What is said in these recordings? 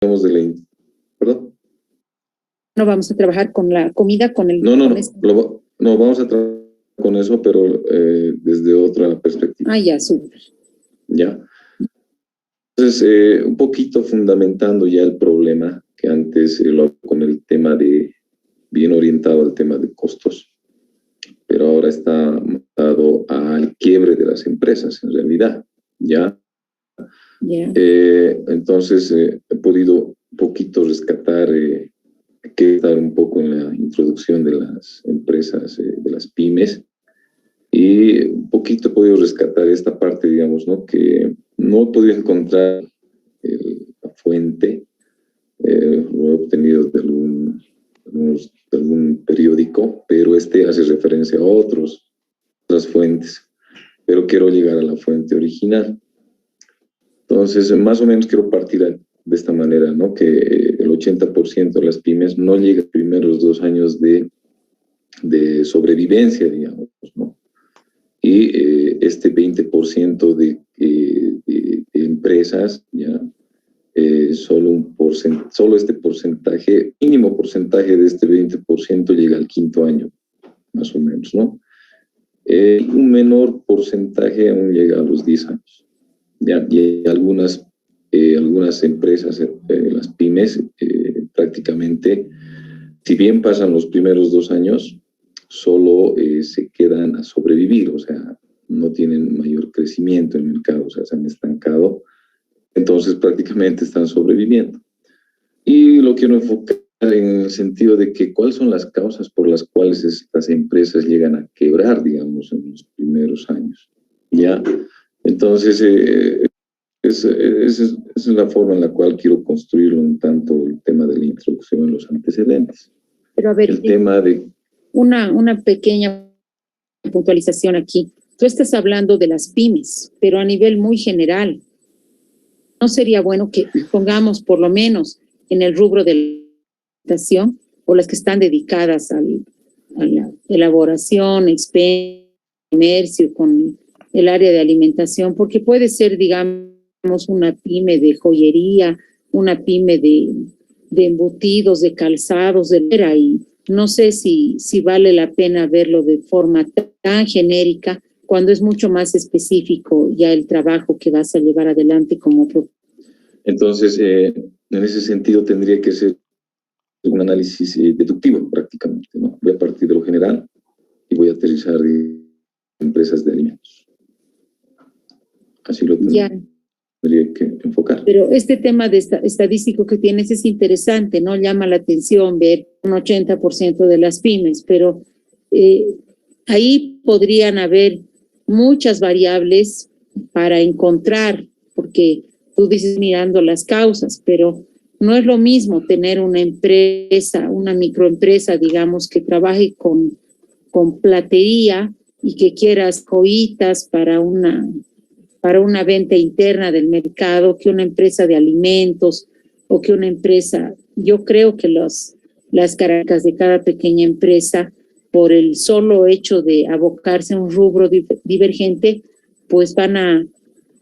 de la... ¿Perdón? No vamos a trabajar con la comida, con el... No, vamos a trabajar con eso, pero desde otra perspectiva. Ah, ya, súper. Ya. Entonces, un poquito fundamentando ya el problema, que antes lo con el tema de, bien orientado al tema de costos, pero ahora está dado al quiebre de las empresas, en realidad, ¿ya? Yeah. Entonces, he podido un poquito rescatar, que estar un poco en la introducción de las empresas, de las pymes, y un poquito he podido rescatar esta parte, digamos, ¿no? Que no he podido encontrar la fuente, lo he obtenido de algún periódico, pero hace referencia a otras fuentes, pero quiero llegar a la fuente original. Entonces, más o menos quiero partir de esta manera, ¿no? Que el 80% de las pymes no llega a los primeros 2 años de sobrevivencia, digamos, ¿no? Y este 20% de empresas, ¿ya? Solo este porcentaje, mínimo porcentaje de este 20% llega al 5.º año, más o menos, ¿no? Un menor porcentaje aún llega a los 10 años. ¿Ya? Y algunas empresas, las pymes, prácticamente, si bien pasan los primeros 2 años, solo se quedan a sobrevivir, o sea, no tienen mayor crecimiento en el mercado, o sea, se han estancado, entonces prácticamente están sobreviviendo. Y lo quiero enfocar en el sentido de que cuáles son las causas por las cuales estas empresas llegan a quebrar, digamos, en los primeros años, ¿ya? Entonces, esa es la forma en la cual quiero construirlo un tanto el tema de la introducción en los antecedentes. Pero a ver, el tema de... Una pequeña puntualización aquí. Tú estás hablando de las pymes, pero a nivel muy general. ¿No sería bueno que pongamos por lo menos en el rubro de la alimentación o las que están dedicadas a la elaboración, comercio, con el área de alimentación? Porque puede ser, digamos, una pyme de joyería, una pyme de embutidos, de calzados, y no sé si vale la pena verlo de forma tan genérica cuando es mucho más específico ya el trabajo que vas a llevar adelante como profesor. Entonces, en ese sentido tendría que ser un análisis deductivo prácticamente, ¿no? Voy a partir de lo general y voy a aterrizar de empresas de alimentos. Así lo tendría que enfocar. Pero este tema de estadístico que tienes es interesante, ¿no? Llama la atención ver un 80% de las pymes, pero ahí podrían haber muchas variables para encontrar, porque tú dices mirando las causas, pero no es lo mismo tener una empresa, una microempresa, digamos, que trabaje con platería y que quieras joyitas para una venta interna del mercado, que una empresa de alimentos o que una empresa. Yo creo que las características de cada pequeña empresa, por el solo hecho de abocarse a un rubro divergente, pues van a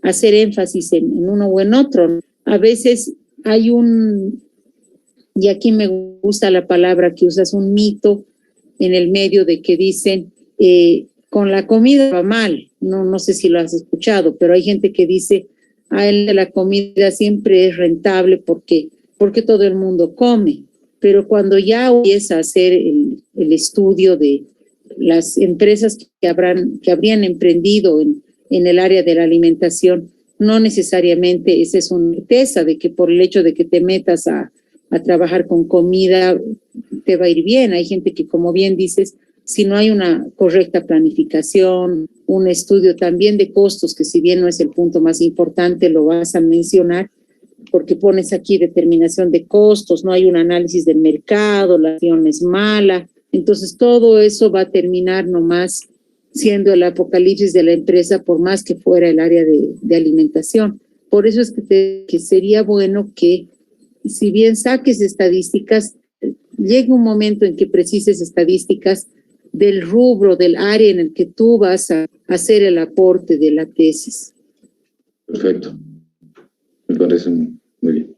hacer énfasis en uno o en otro. A veces hay y aquí me gusta la palabra que usas, un mito en el medio de que dicen, con la comida va mal. No sé si lo has escuchado, pero hay gente que dice, la comida siempre es rentable porque todo el mundo come. Pero cuando ya empieza a hacer el estudio de las empresas que habrían emprendido en el área de la alimentación, no necesariamente esa es una certeza de que por el hecho de que te metas a trabajar con comida te va a ir bien. Hay gente que, como bien dices, si no hay una correcta planificación, un estudio también de costos, que si bien no es el punto más importante, lo vas a mencionar, porque pones aquí determinación de costos, no hay un análisis del mercado, la acción es mala, entonces todo eso va a terminar nomás siendo el apocalipsis de la empresa, por más que fuera el área de alimentación. Por eso es que sería bueno que, si bien saques estadísticas, llegue un momento en que precises estadísticas del rubro, del área en el que tú vas a hacer el aporte de la tesis. Perfecto. Me parece muy bien.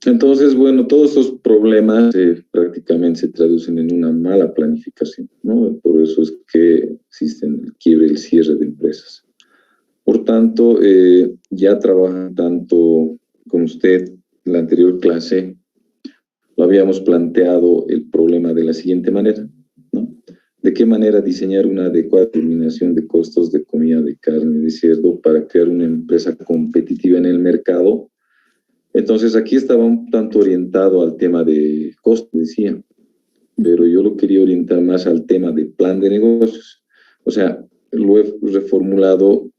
Entonces, bueno, todos estos problemas prácticamente se traducen en una mala planificación, ¿no? Por eso es que existen el quiebre y el cierre de empresas. Por tanto, ya trabajan tanto con usted en la anterior clase, lo habíamos planteado el problema de la siguiente manera, ¿no? ¿De qué manera diseñar una adecuada determinación de costos de comida de carne de cerdo para crear una empresa competitiva en el mercado? Entonces, aquí estaba un tanto orientado al tema de costos, decía, pero yo lo quería orientar más al tema de plan de negocios. O sea, lo he reformulado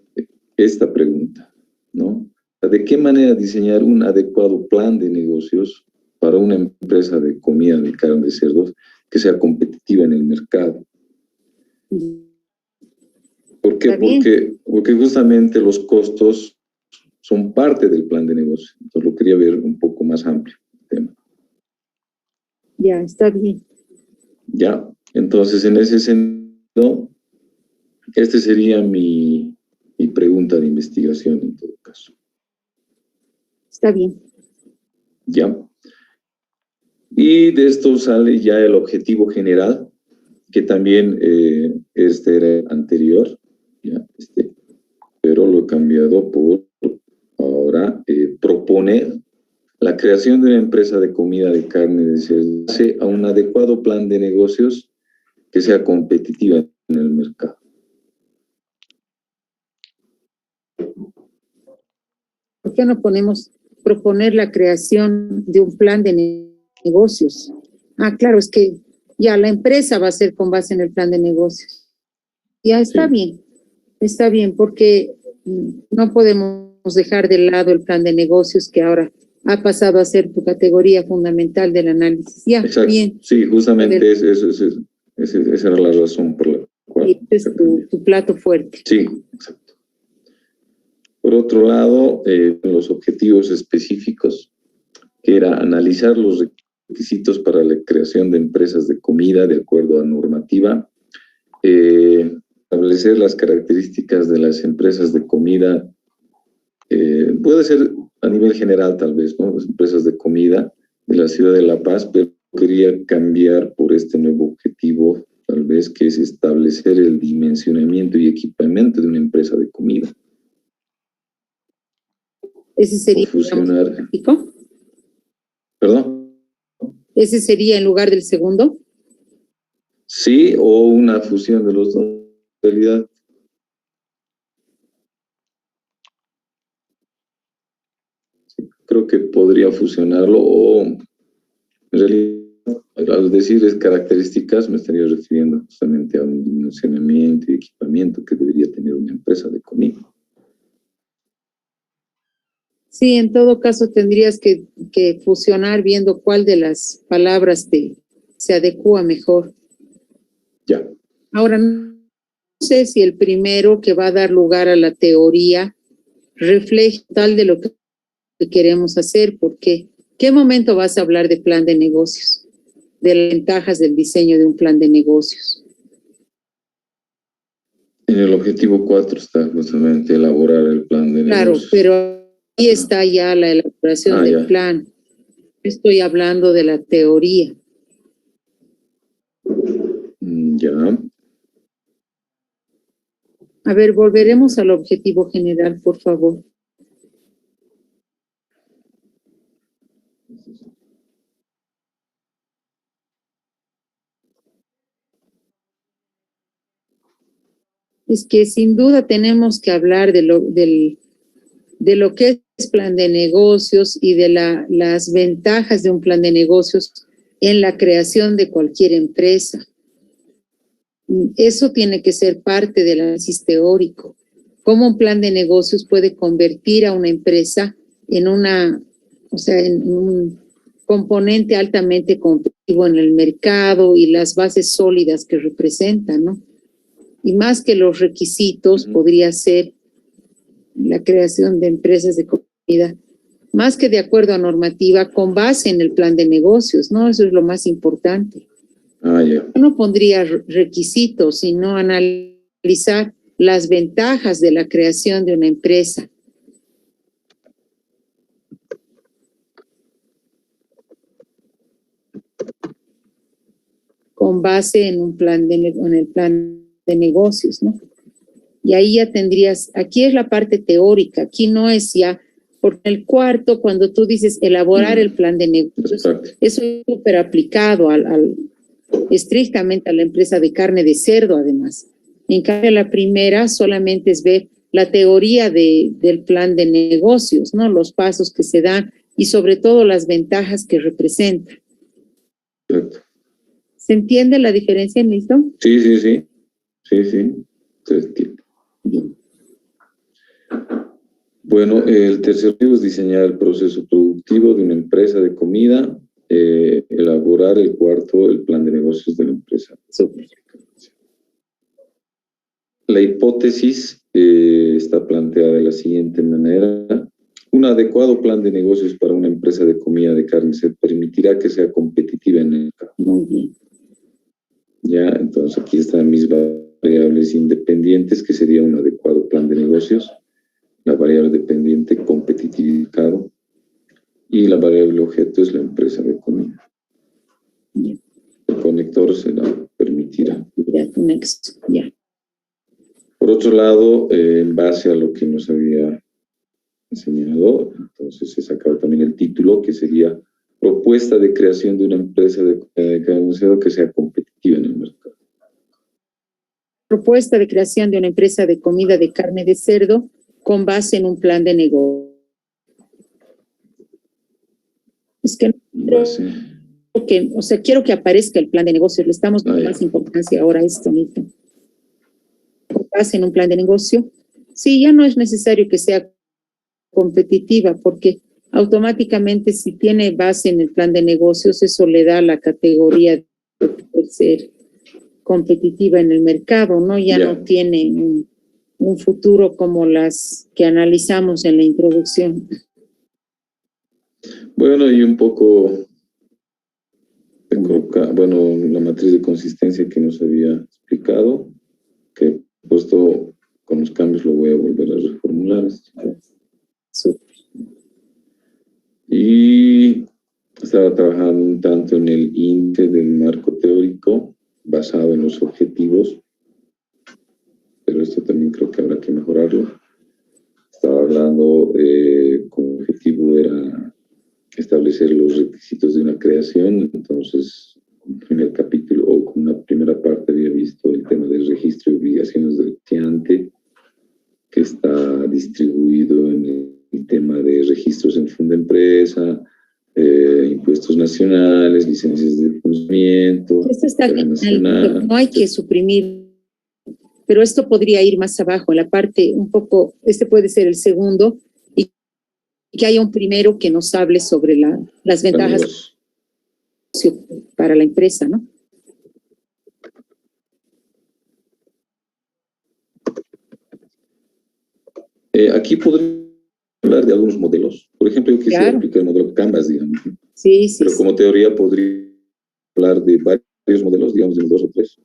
esta pregunta, ¿no? ¿De qué manera diseñar un adecuado plan de negocios para una empresa de comida de carne de cerdos que sea competitiva en el mercado? ¿Por qué? Porque justamente los costos son parte del plan de negocio. Entonces lo quería ver un poco más amplio el tema. Ya, está bien. Ya, entonces en ese sentido, este sería mi pregunta de investigación en todo caso. Está bien. Ya. Y de esto sale ya el objetivo general, que también este era anterior, ya, pero lo he cambiado por ahora proponer la creación de una empresa de comida de carne de cerdo a un adecuado plan de negocios que sea competitiva en el mercado. ¿Por qué no proponer la creación de un plan de negocios? Ah, claro, es que ya la empresa va a ser con base en el plan de negocios. Ya está bien, porque no podemos dejar de lado el plan de negocios que ahora ha pasado a ser tu categoría fundamental del análisis. Ya, exacto. Bien. Sí, justamente esa era la razón por la cual. Este es tu plato fuerte. Sí, exacto. Por otro lado, los objetivos específicos, que era analizar los requisitos para la creación de empresas de comida de acuerdo a normativa, establecer las características de las empresas de comida, puede ser a nivel general tal vez, ¿no? Las empresas de comida de la ciudad de La Paz, pero quería cambiar por este nuevo objetivo, tal vez, que es establecer el dimensionamiento y equipamiento de una empresa de comida. Ese sería fusionar. ¿Perdón? ¿Ese sería en lugar del segundo? Sí, o una fusión de los dos, en realidad. Sí, creo que podría fusionarlo, o en realidad, al decir características, me estaría refiriendo justamente a un dimensionamiento y equipamiento que debería tener una empresa de comida. Sí, en todo caso tendrías que fusionar viendo cuál de las palabras se adecua mejor. Ya. Ahora, no sé si el primero que va a dar lugar a la teoría refleja tal de lo que queremos hacer, porque ¿qué momento vas a hablar de plan de negocios? De las ventajas del diseño de un plan de negocios. En el objetivo 4 está justamente elaborar el plan de negocios. Claro, pero ahí está ya la elaboración del plan. Estoy hablando de la teoría. Ya. A ver, volveremos al objetivo general, por favor. Es que sin duda tenemos que hablar de lo que es plan de negocios y de las ventajas de un plan de negocios en la creación de cualquier empresa. Eso tiene que ser parte del análisis teórico. Cómo un plan de negocios puede convertir a una empresa en en un componente altamente competitivo en el mercado y las bases sólidas que representan, ¿no? Y más que los requisitos, podría ser la creación de empresas de comida, más que de acuerdo a normativa, con base en el plan de negocios, ¿no? Eso es lo más importante. Yo no pondría requisitos, sino analizar las ventajas de la creación de una empresa. con base en un plan en el plan de negocios, ¿no? Y ahí ya tendrías, aquí es la parte teórica, aquí no es ya, porque el cuarto, cuando tú dices elaborar el plan de negocios, eso es súper aplicado estrictamente a la empresa de carne de cerdo, además. En cambio, la primera solamente es ver la teoría del plan de negocios, ¿no? Los pasos que se dan y sobre todo las ventajas que representa. Exacto. ¿Se entiende la diferencia, Nilton? Sí. Sí. Se entiende. Bien. Bueno, el tercer objetivo es diseñar el proceso productivo de una empresa de comida, elaborar el cuarto, el plan de negocios de la empresa. Súper. La hipótesis está planteada de la siguiente manera. Un adecuado plan de negocios para una empresa de comida de carne se permitirá que sea competitiva en el mercado. Muy bien. Ya, entonces aquí están mis variables independientes, que sería un adecuado plan de negocios. La variable dependiente, competitividad, y la variable objeto es la empresa de comida. Bien. El conector se la permitirá. Ya, tu nexo, ya. Por otro lado, en base a lo que nos había enseñado, entonces he sacado también el título, que sería propuesta de creación de una empresa de carne de cerdo que sea competitiva en el mercado. Propuesta de creación de una empresa de comida de carne de cerdo con base en un plan de negocio. Es que quiero que aparezca el plan de negocio. Le estamos dando más importancia ahora a esto, Nito. Con base en un plan de negocio. Sí, ya no es necesario que sea competitiva, porque automáticamente si tiene base en el plan de negocios, eso le da la categoría de ser competitiva en el mercado, ¿no? Ya no tiene un futuro como las que analizamos en la introducción. Bueno, y un poco, la matriz de consistencia que nos había explicado, que he puesto con los cambios, lo voy a volver a reformular. Súper. Y estaba trabajando un tanto en el índice del marco teórico basado en los objetivos, pero esto también creo que habrá que mejorarlo. Estaba hablando, como objetivo era establecer los requisitos de una creación, entonces en el capítulo o con una primera parte había visto el tema del registro de obligaciones del cliente, que está distribuido en el tema de registros en fondo de empresa, impuestos nacionales, licencias de funcionamiento. Esto está genial, no hay que suprimir, pero esto podría ir más abajo, en la parte un poco, este puede ser el segundo, y que haya un primero que nos hable sobre las ventajas para la empresa, ¿no? Aquí podría hablar de algunos modelos. Por ejemplo, yo quisiera aplicar el modelo Canvas, digamos. Sí. Pero como teoría podría hablar de varios modelos, digamos, de 2 o 3.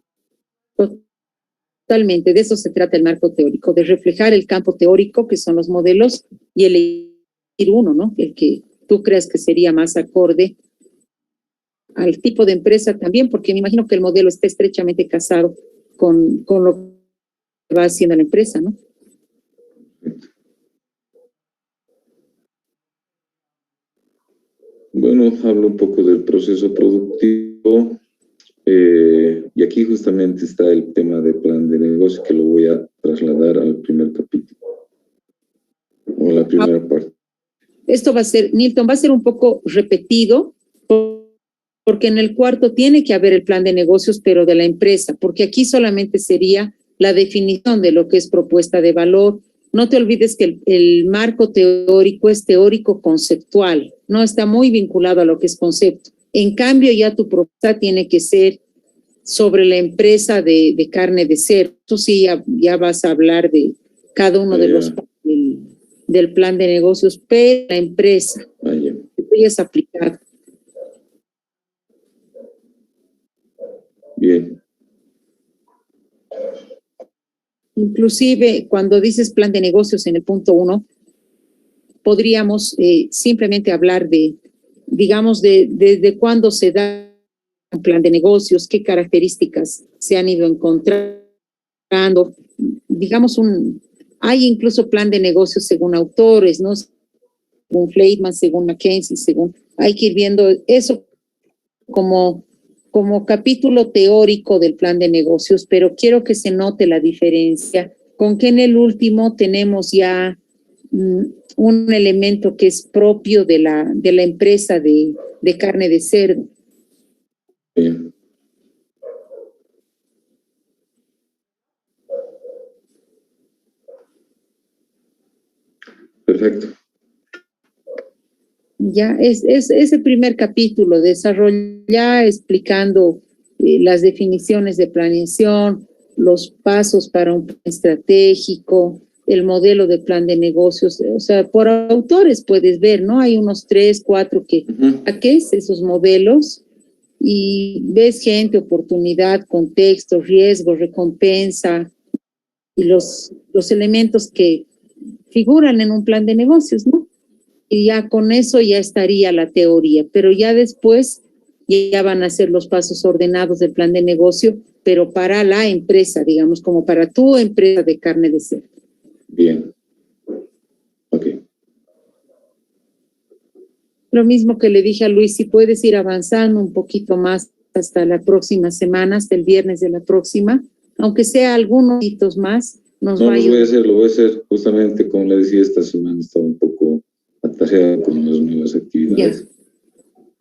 Totalmente, de eso se trata el marco teórico, de reflejar el campo teórico, que son los modelos, y elegir uno, ¿no? El que tú creas que sería más acorde al tipo de empresa también, porque me imagino que el modelo está estrechamente casado con lo que va haciendo la empresa, ¿no? Bueno, hablo un poco del proceso productivo, y aquí justamente está el tema del plan de negocio, que lo voy a trasladar al primer capítulo, o a la primera parte. Esto va a ser, Nilton, va a ser un poco repetido, porque en el cuarto tiene que haber el plan de negocios, pero de la empresa, porque aquí solamente sería la definición de lo que es propuesta de valor. No te olvides que el marco teórico es teórico conceptual, no está muy vinculado a lo que es concepto. En cambio, ya tu propuesta tiene que ser sobre la empresa de carne de cerdo. Tú sí ya vas a hablar de cada uno de los del plan de negocios, pero la empresa que es aplicado. Bien. Inclusive, cuando dices plan de negocios en el punto 1, podríamos simplemente hablar de, digamos, de cuándo se da un plan de negocios, qué características se han ido encontrando, digamos hay incluso plan de negocios según autores, ¿no? Según Fleitman, según McKinsey, hay que ir viendo eso como capítulo teórico del plan de negocios, pero quiero que se note la diferencia con que en el último tenemos ya un elemento que es propio de la empresa de carne de cerdo. Bien. Perfecto. Ya es ese primer capítulo, desarrollar explicando las definiciones de planeación, los pasos para un plan estratégico, el modelo de plan de negocios, o sea, por autores puedes ver, ¿no? Hay unos 3, 4 que saques esos modelos y ves gente, oportunidad, contexto, riesgo, recompensa y los elementos que figuran en un plan de negocios, ¿no? Y ya con eso ya estaría la teoría, pero ya después ya van a ser los pasos ordenados del plan de negocio, pero para la empresa, digamos, como para tu empresa de carne de cerdo. Bien. Ok. Lo mismo que le dije a Luis, si puedes ir avanzando un poquito más hasta la próxima semana, hasta el viernes de la próxima, aunque sea algunos hitos más, No, lo voy a hacer, justamente como le decía, esta semana estaba un poco atareada con las nuevas actividades.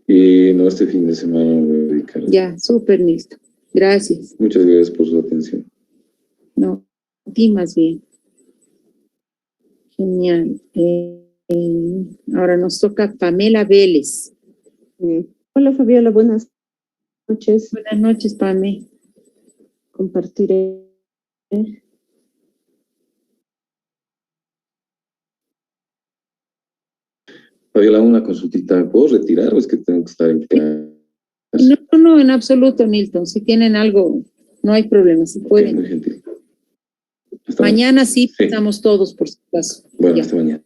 Ya. Y no, este fin de semana me voy a dedicar. Ya, súper listo. Gracias. Muchas gracias por su atención. No, a ti más bien. Genial. Ahora nos toca Pamela Vélez. Hola Fabiola, buenas noches. Buenas noches, Pame. Compartiré. Fabiola, una consultita. ¿Puedo retirar o es que tengo que estar en clase? No, en absoluto, Milton. Si tienen algo, no hay problema. Si pueden. Muy gentil. Mañana sí pasamos todos, por supuesto. Bueno, hasta mañana.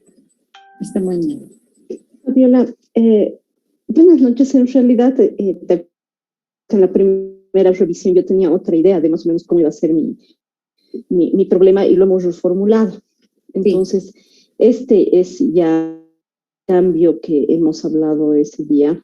Hasta mañana. Fabiola, buenas noches. En realidad, en la primera revisión yo tenía otra idea de más o menos cómo iba a ser mi problema y lo hemos reformulado. Entonces, este es ya cambio que hemos hablado ese día,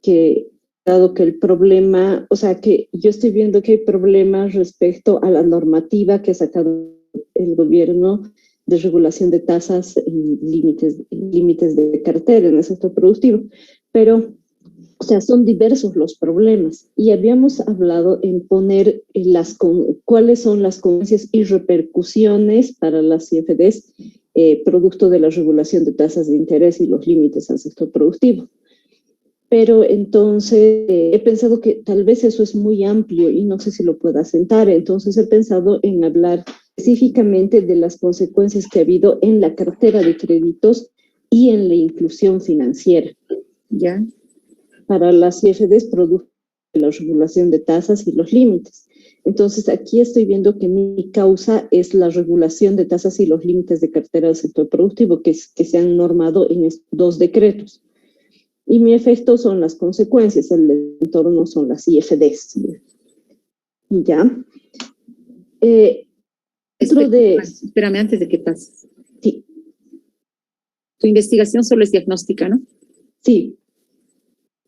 que dado que el problema, o sea, que yo estoy viendo que hay problemas respecto a la normativa que ha sacado el gobierno de regulación de tasas y límites de cartera en el sector productivo, pero, o sea, son diversos los problemas y habíamos hablado en poner cuáles son las consecuencias y repercusiones para las CFDs producto de la regulación de tasas de interés y los límites al sector productivo. Pero entonces he pensado que tal vez eso es muy amplio y no sé si lo pueda sentar. Entonces he pensado en hablar específicamente de las consecuencias que ha habido en la cartera de créditos y en la inclusión financiera. ¿Ya? Para las CFDs, producto de la regulación de tasas y los límites. Entonces, aquí estoy viendo que mi causa es la regulación de tasas y los límites de cartera del sector productivo que se han normado en estos 2 decretos. Y mi efecto son las consecuencias, el entorno son las IFDs. ¿Ya? Espérame, antes de que pases. Sí. Tu investigación solo es diagnóstica, ¿no? Sí.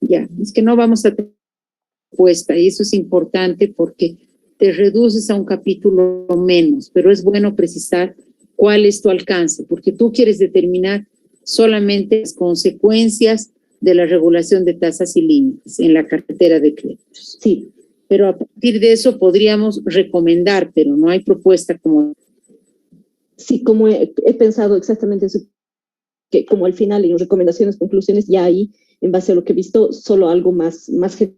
Ya, es que no vamos a tener respuesta y eso es importante porque te reduces a un capítulo menos, pero es bueno precisar cuál es tu alcance, porque tú quieres determinar solamente las consecuencias de la regulación de tasas y límites en la cartera de créditos. Sí. Pero a partir de eso podríamos recomendar, pero no hay propuesta como... Sí, como he pensado exactamente eso, que como al final en recomendaciones, conclusiones, ya ahí, en base a lo que he visto, solo algo más general,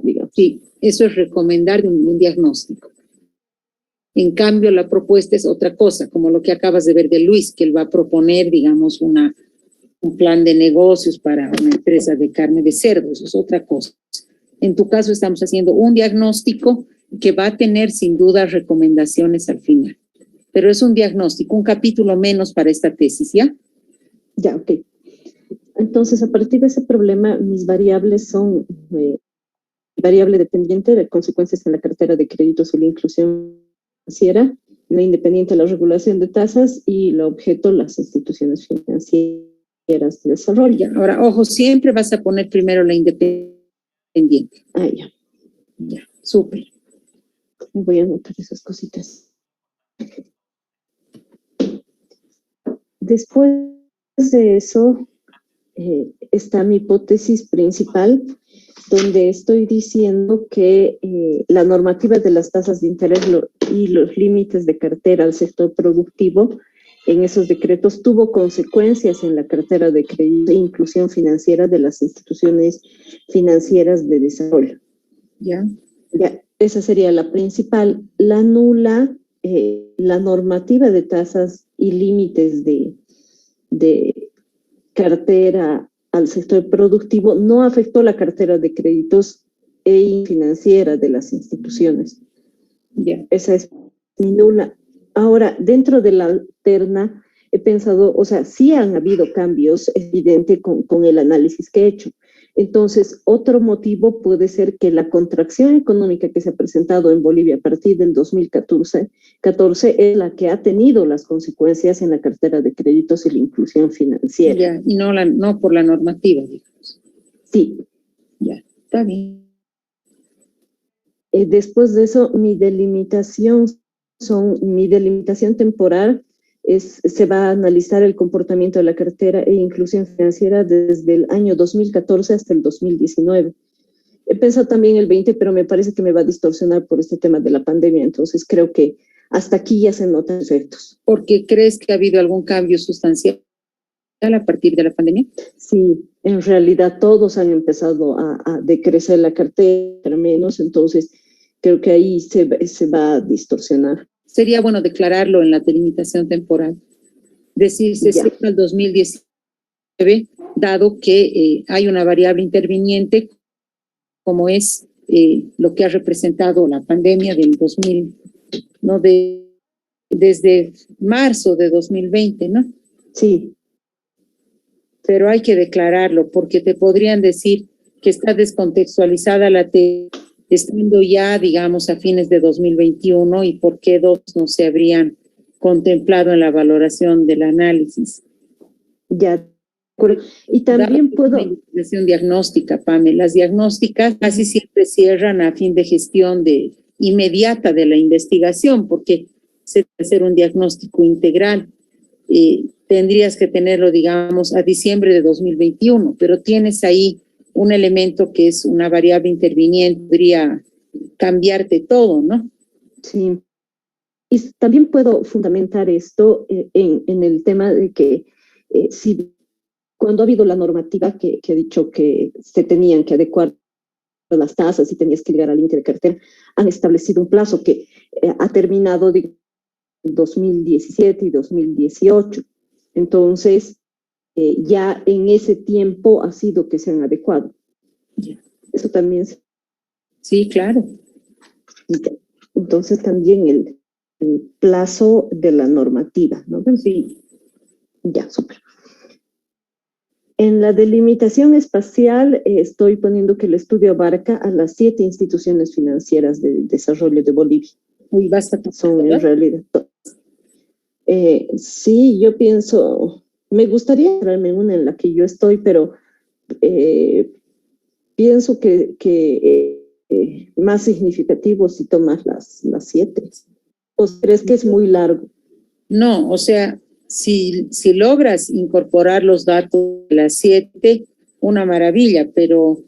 digamos. Sí, eso es recomendar un diagnóstico. En cambio, la propuesta es otra cosa, como lo que acabas de ver de Luis, que él va a proponer, digamos, un plan de negocios para una empresa de carne de cerdo, eso es otra cosa. En tu caso estamos haciendo un diagnóstico que va a tener sin duda recomendaciones al final, pero es un diagnóstico, un capítulo menos para esta tesis, ¿ya? Ya, ok. Entonces, a partir de ese problema, mis variables son variable dependiente de consecuencias en la cartera de créditos y la inclusión financiera, la independiente la regulación de tasas y el objeto las instituciones financieras de desarrollo. Ya, ahora, ojo, siempre vas a poner primero la independiente. Ah, ya. Ya, súper. Voy a anotar esas cositas. Después de eso, está mi hipótesis principal, donde estoy diciendo que la normativa de las tasas de interés y los límites de cartera al sector productivo en esos decretos tuvo consecuencias en la cartera de crédito e inclusión financiera de las instituciones financieras de desarrollo. Ya. Ya, esa sería la principal. La nula, la normativa de tasas y límites de cartera al sector productivo no afectó la cartera de créditos e financiera de las instituciones. Ya. Esa es mi nula. Ahora, dentro de la alterna, he pensado, o sea, sí han habido cambios, es evidente, con el análisis que he hecho. Entonces, otro motivo puede ser que la contracción económica que se ha presentado en Bolivia a partir del 2014 es la que ha tenido las consecuencias en la cartera de créditos y la inclusión financiera. Ya, y no por la normativa, digamos. Sí. Ya, está bien. Después de eso, mi delimitación temporal se va a analizar el comportamiento de la cartera e inclusión financiera desde el año 2014 hasta el 2019. He pensado también el 20, pero me parece que me va a distorsionar por este tema de la pandemia, entonces creo que hasta aquí ya se notan efectos. ¿Por qué crees que ha habido algún cambio sustancial a partir de la pandemia? Sí, en realidad todos han empezado a decrecer la cartera menos, entonces creo que ahí se va a distorsionar. Sería bueno declararlo en la delimitación temporal. Decir, se cierra el 2019, dado que hay una variable interviniente, como es lo que ha representado la pandemia del 2000, ¿no? Desde marzo de 2020, ¿no? Sí. Pero hay que declararlo, porque te podrían decir que está descontextualizada la estando ya, digamos, a fines de 2021, y por qué dos no se habrían contemplado en la valoración del análisis. Ya. Y también puedo... Una investigación diagnóstica, Pame. Las diagnósticas casi siempre cierran a fin de gestión inmediata de la investigación, porque se debe hacer un diagnóstico integral. Tendrías que tenerlo, digamos, a diciembre de 2021, pero tienes ahí un elemento que es una variable interviniente, podría cambiarte todo, ¿no? Sí. Y también puedo fundamentar esto en el tema de que si cuando ha habido la normativa que ha dicho que se tenían que adecuar las tasas y tenías que llegar al límite de cartera, han establecido un plazo que ha terminado de 2017 y 2018. Entonces, ya en ese tiempo ha sido que se han adecuado. Eso también. Sí, claro. Entonces, también el plazo de la normativa, ¿no? Sí. Ya, súper. En la delimitación espacial estoy poniendo que el estudio abarca a las 7 instituciones financieras de desarrollo de Bolivia. Uy, basta. Son en realidad todas. Sí, yo pienso, me gustaría entrarme en una en la que yo estoy, pero pienso que más significativo si tomas las 7. ¿O crees que es muy largo? No, o sea, si logras incorporar los datos de las 7, una maravilla, pero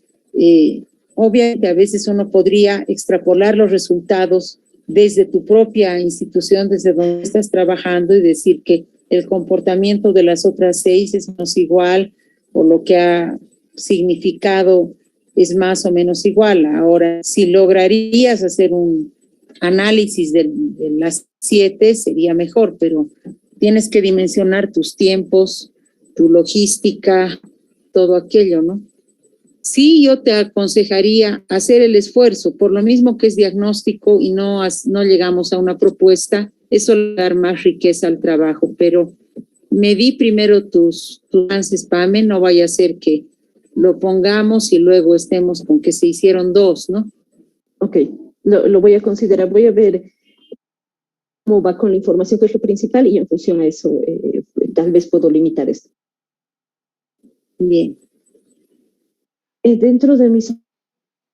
obviamente a veces uno podría extrapolar los resultados desde tu propia institución, desde donde estás trabajando, y decir que el comportamiento de las otras 6 es menos igual, o lo que ha significado es más o menos igual. Ahora, si lograrías hacer un análisis de las 7, sería mejor, pero tienes que dimensionar tus tiempos, tu logística, todo aquello, ¿no? Sí, yo te aconsejaría hacer el esfuerzo, por lo mismo que es diagnóstico y no llegamos a una propuesta, eso le da más riqueza al trabajo, pero medí primero tus avances, Pame, no vaya a ser que lo pongamos y luego estemos con que se hicieron dos, ¿no? Ok, lo voy a considerar, voy a ver cómo va con la información que es lo principal y en función a eso tal vez puedo limitar esto. Bien. Dentro de mis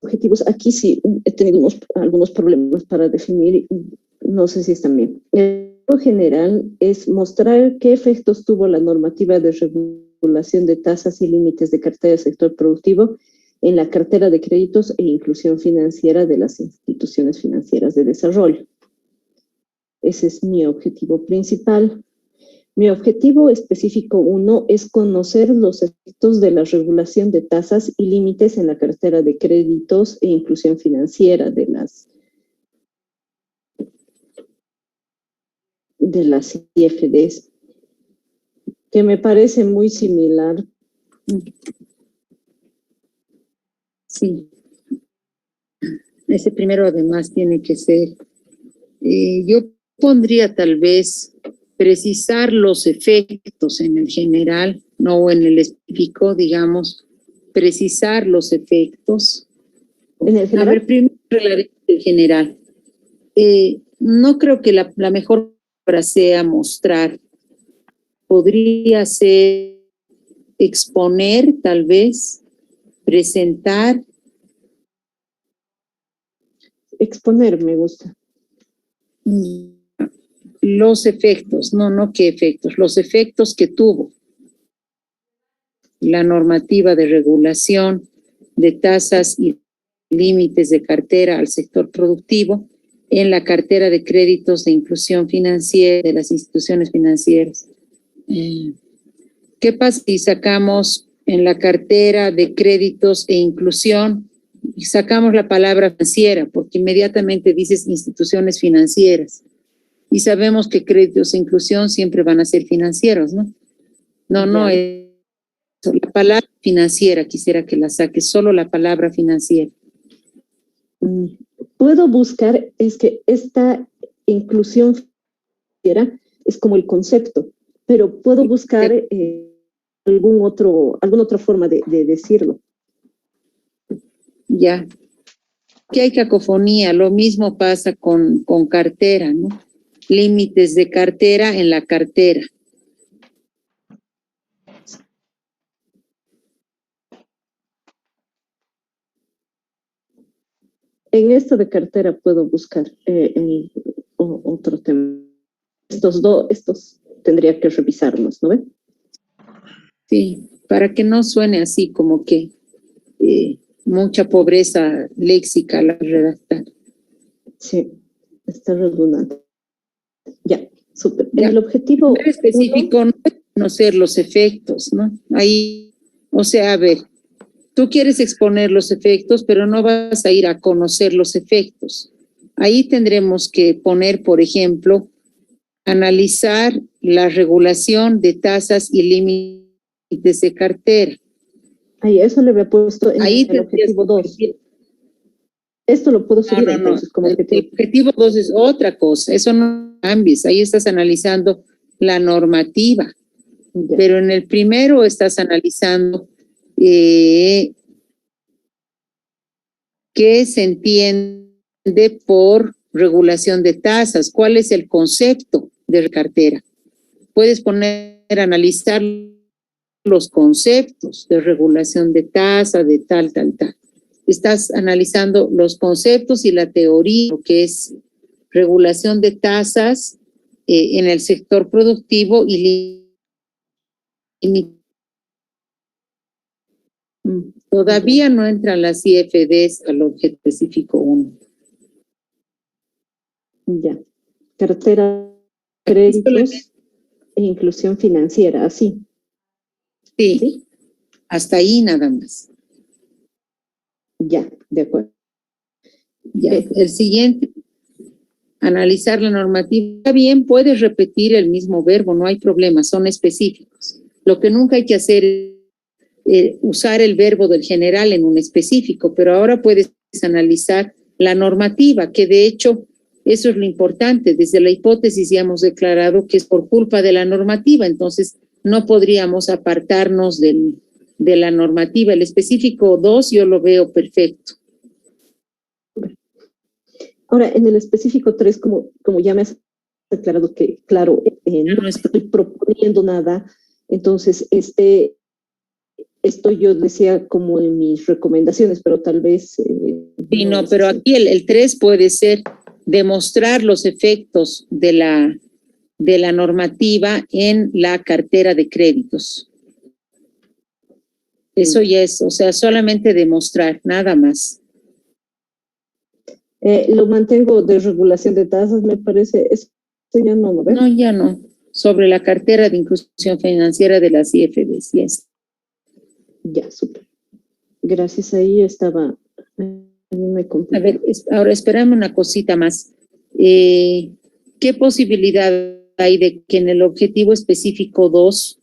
objetivos, aquí sí he tenido algunos problemas para definir, no sé si están bien. Lo general es mostrar qué efectos tuvo la normativa de regulación de tasas y límites de cartera del sector productivo en la cartera de créditos e inclusión financiera de las instituciones financieras de desarrollo. Ese es mi objetivo principal. Mi objetivo específico 1 es conocer los efectos de la regulación de tasas y límites en la cartera de créditos e inclusión financiera de las CFDs, que me parece muy similar. Sí. Ese primero además tiene que ser, yo pondría tal vez precisar los efectos en el general, no en el específico, digamos, precisar los efectos. ¿En el general? A ver, primero el general. No creo que la mejor palabra sea mostrar. Podría ser exponer, tal vez, presentar. Exponer me gusta. Los efectos, no qué efectos, los efectos que tuvo la normativa de regulación de tasas y límites de cartera al sector productivo en la cartera de créditos de inclusión financiera de las instituciones financieras. ¿Qué pasa si sacamos en la cartera de créditos e inclusión y sacamos la palabra financiera? Porque inmediatamente dices instituciones financieras. Y sabemos que créditos e inclusión siempre van a ser financieros, ¿no? No es la palabra financiera, quisiera que la saques, solo la palabra financiera. Puedo buscar, es que esta inclusión financiera es como el concepto, pero puedo buscar alguna otra forma de decirlo. Ya. Que hay cacofonía, lo mismo pasa con cartera, ¿no? Límites de cartera en la cartera. En esto de cartera puedo buscar otro tema. Estos tendría que revisarlos, ¿no ve? Sí, para que no suene así como que mucha pobreza léxica la redactar. Sí, está redundante. Ya, súper. En el objetivo específico no es conocer los efectos, ¿no? Ahí, o sea, a ver, tú quieres exponer los efectos, pero no vas a ir a conocer los efectos. Ahí tendremos que poner, por ejemplo, analizar la regulación de tasas y límites de cartera. Ahí eso le había puesto en ahí el objetivo 2. Esto lo puedo subir entonces como objetivo. El objetivo 2 es otra cosa, eso no cambies, ahí estás analizando la normativa, ya. Pero en el primero estás analizando qué se entiende por regulación de tasas, cuál es el concepto de cartera. Puedes analizar los conceptos de regulación de tasa, de tal. Estás analizando los conceptos y la teoría, lo que es regulación de tasas en el sector productivo y todavía no entran las CFDs al objeto específico 1. Ya. Cartera, créditos e inclusión financiera, así. Sí, hasta ahí nada más. Ya, de acuerdo. Ya, el siguiente, analizar la normativa. Bien, puedes repetir el mismo verbo, no hay problema, son específicos. Lo que nunca hay que hacer es usar el verbo del general en un específico, pero ahora puedes analizar la normativa, que de hecho eso es lo importante. Desde la hipótesis ya hemos declarado que es por culpa de la normativa, entonces no podríamos apartarnos del de la normativa. El específico 2 yo lo veo perfecto. Ahora, en el específico 3, como ya me has aclarado que, claro, no estoy proponiendo nada, entonces esto yo decía como en mis recomendaciones, pero tal vez... sí, no, pero aquí el 3 puede ser demostrar los efectos de la normativa en la cartera de créditos. Eso ya es, o sea, solamente demostrar, nada más. Lo mantengo de regulación de tasas, me parece, eso ya no, ¿no ves? No, ya no. Sobre la cartera de inclusión financiera de las IFDs, yes. Ya, súper. Gracias, ahí estaba. A ver, ahora espérame una cosita más. ¿Qué posibilidad hay de que en el objetivo específico 2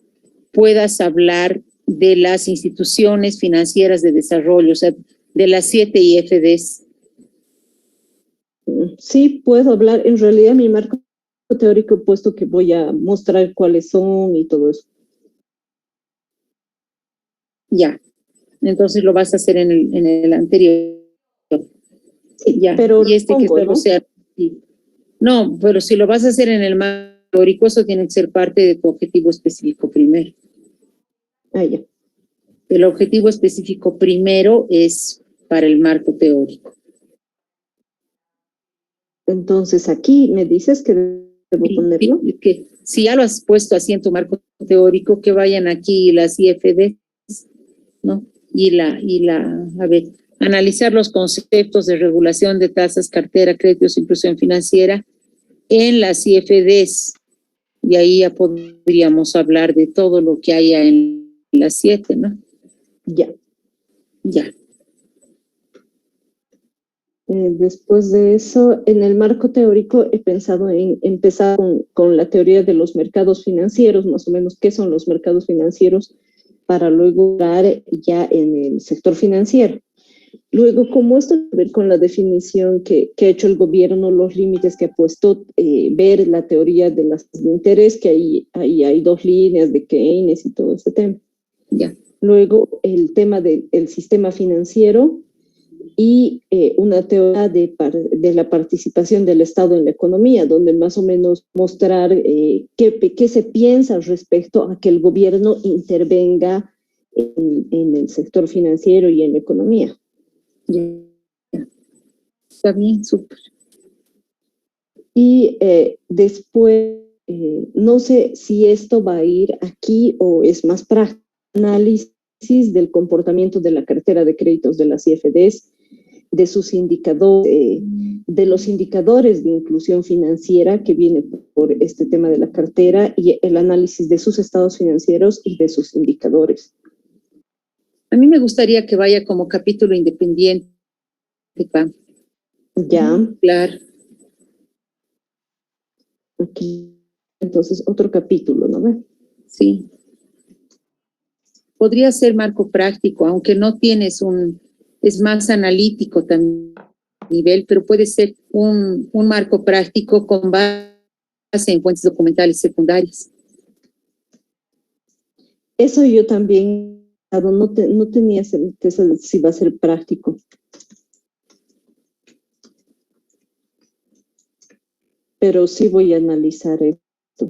puedas hablar de las instituciones financieras de desarrollo, o sea, de las 7 IFDs? Sí, puedo hablar. En realidad, mi marco teórico, puesto que voy a mostrar cuáles son y todo eso. Ya. Entonces lo vas a hacer en el anterior. Sí, ya. Pero y este pongo, que solo ¿no? sea. No, pero si lo vas a hacer en el marco teórico, eso tiene que ser parte de tu objetivo específico primero. Ya. El objetivo específico primero es para el marco teórico. Entonces aquí me dices que debo ponerlo. Que si ya lo has puesto así en tu marco teórico, que vayan aquí las IFD, ¿no? A ver, analizar los conceptos de regulación de tasas, cartera, créditos, inclusión financiera en las IFDs. Y ahí ya podríamos hablar de todo lo que haya en las 7, ¿no? Ya. Ya. Después de eso, en el marco teórico he pensado en empezar con la teoría de los mercados financieros, más o menos qué son los mercados financieros, para luego entrar ya en el sector financiero. Luego, como esto tiene que ver con la definición que ha hecho el gobierno, los límites que ha puesto, ver la teoría de las de interés, que ahí hay 2 líneas de Keynes y todo ese tema. Ya. Luego, el tema del sistema financiero y una teoría de la participación del Estado en la economía, donde más o menos mostrar qué se piensa respecto a que el gobierno intervenga en el sector financiero y en la economía. Ya. Está bien, súper. Y después, no sé si esto va a ir aquí o es más práctico, análisis del comportamiento de la cartera de créditos de las IFDs, de sus indicadores, de los indicadores de inclusión financiera que viene por este tema de la cartera y el análisis de sus estados financieros y de sus indicadores. A mí me gustaría que vaya como capítulo independiente, Pam. Ya. Claro. Aquí. Entonces, otro capítulo, ¿no? Sí. Podría ser marco práctico, aunque no tienes es más analítico también nivel, pero puede ser un marco práctico con base en fuentes documentales secundarias. Eso yo también no tenía certeza de si va a ser práctico. Pero sí voy a analizar esto.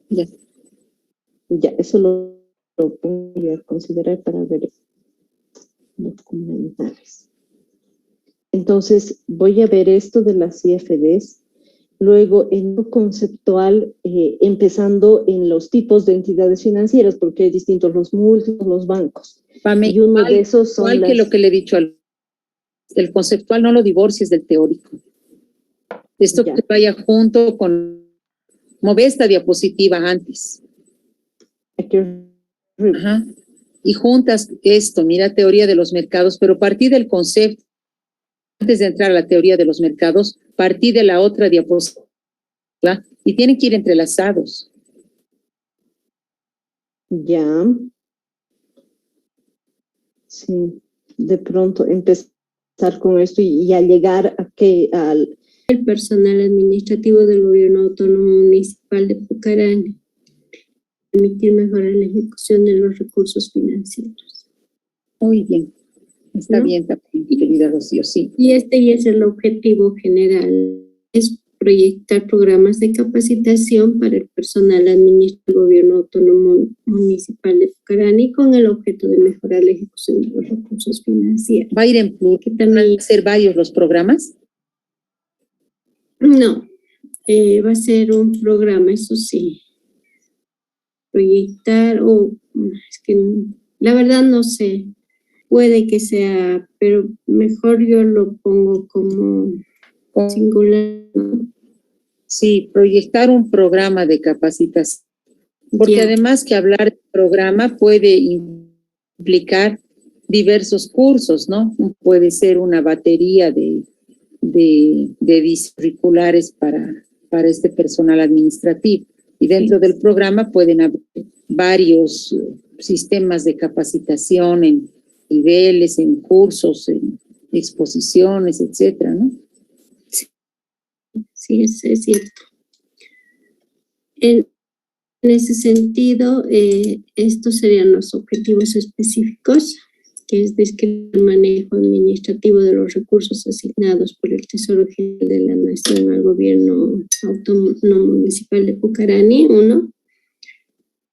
Ya. Ya, eso lo voy a considerar para ver documentales. Entonces, voy a ver esto de las IFDs. Luego, en lo conceptual, empezando en los tipos de entidades financieras, porque hay distintos, los múltiples, los bancos. Pame, y uno de esos son igual que lo que le he dicho, el conceptual no lo divorcies del teórico. Esto ya. Que vaya junto con, como ve esta diapositiva antes. Ajá. Y juntas esto, mira, teoría de los mercados, pero partí del concepto, antes de entrar a la teoría de los mercados, partí de la otra diapositiva, ¿verdad? Y tienen que ir entrelazados. Ya. Sí, de pronto empezar con esto y a llegar a que al... El personal administrativo del Gobierno Autónomo Municipal de Pucarán. permitir mejorar la ejecución de los recursos financieros. Muy bien. Está ¿No? bien también, querida Rocío, sí. Y este ya es el objetivo general, es proyectar programas de capacitación para el personal administrativo del Gobierno Autónomo Municipal de Pucarani con el objeto de mejorar la ejecución de los recursos financieros. ¿Va a ir en plural? Que también, ¿Van a ser varios los programas? no, va a ser un programa, eso sí. Proyectar es que la verdad no sé. Puede que sea, pero mejor yo lo pongo como singular, ¿no? Sí, proyectar un programa de capacitación. Porque Ya. además que hablar de programa puede implicar diversos cursos, ¿no? Puede ser una batería de curriculares para este personal administrativo. Y dentro del programa pueden haber varios sistemas de capacitación en niveles, en cursos, en exposiciones, etcétera, ¿no? Sí, es cierto. En ese sentido, estos serían los objetivos específicos, que es describir el manejo administrativo de los recursos asignados por el Tesoro General de la Nación al Gobierno Autónomo Municipal de Pucarani, 1.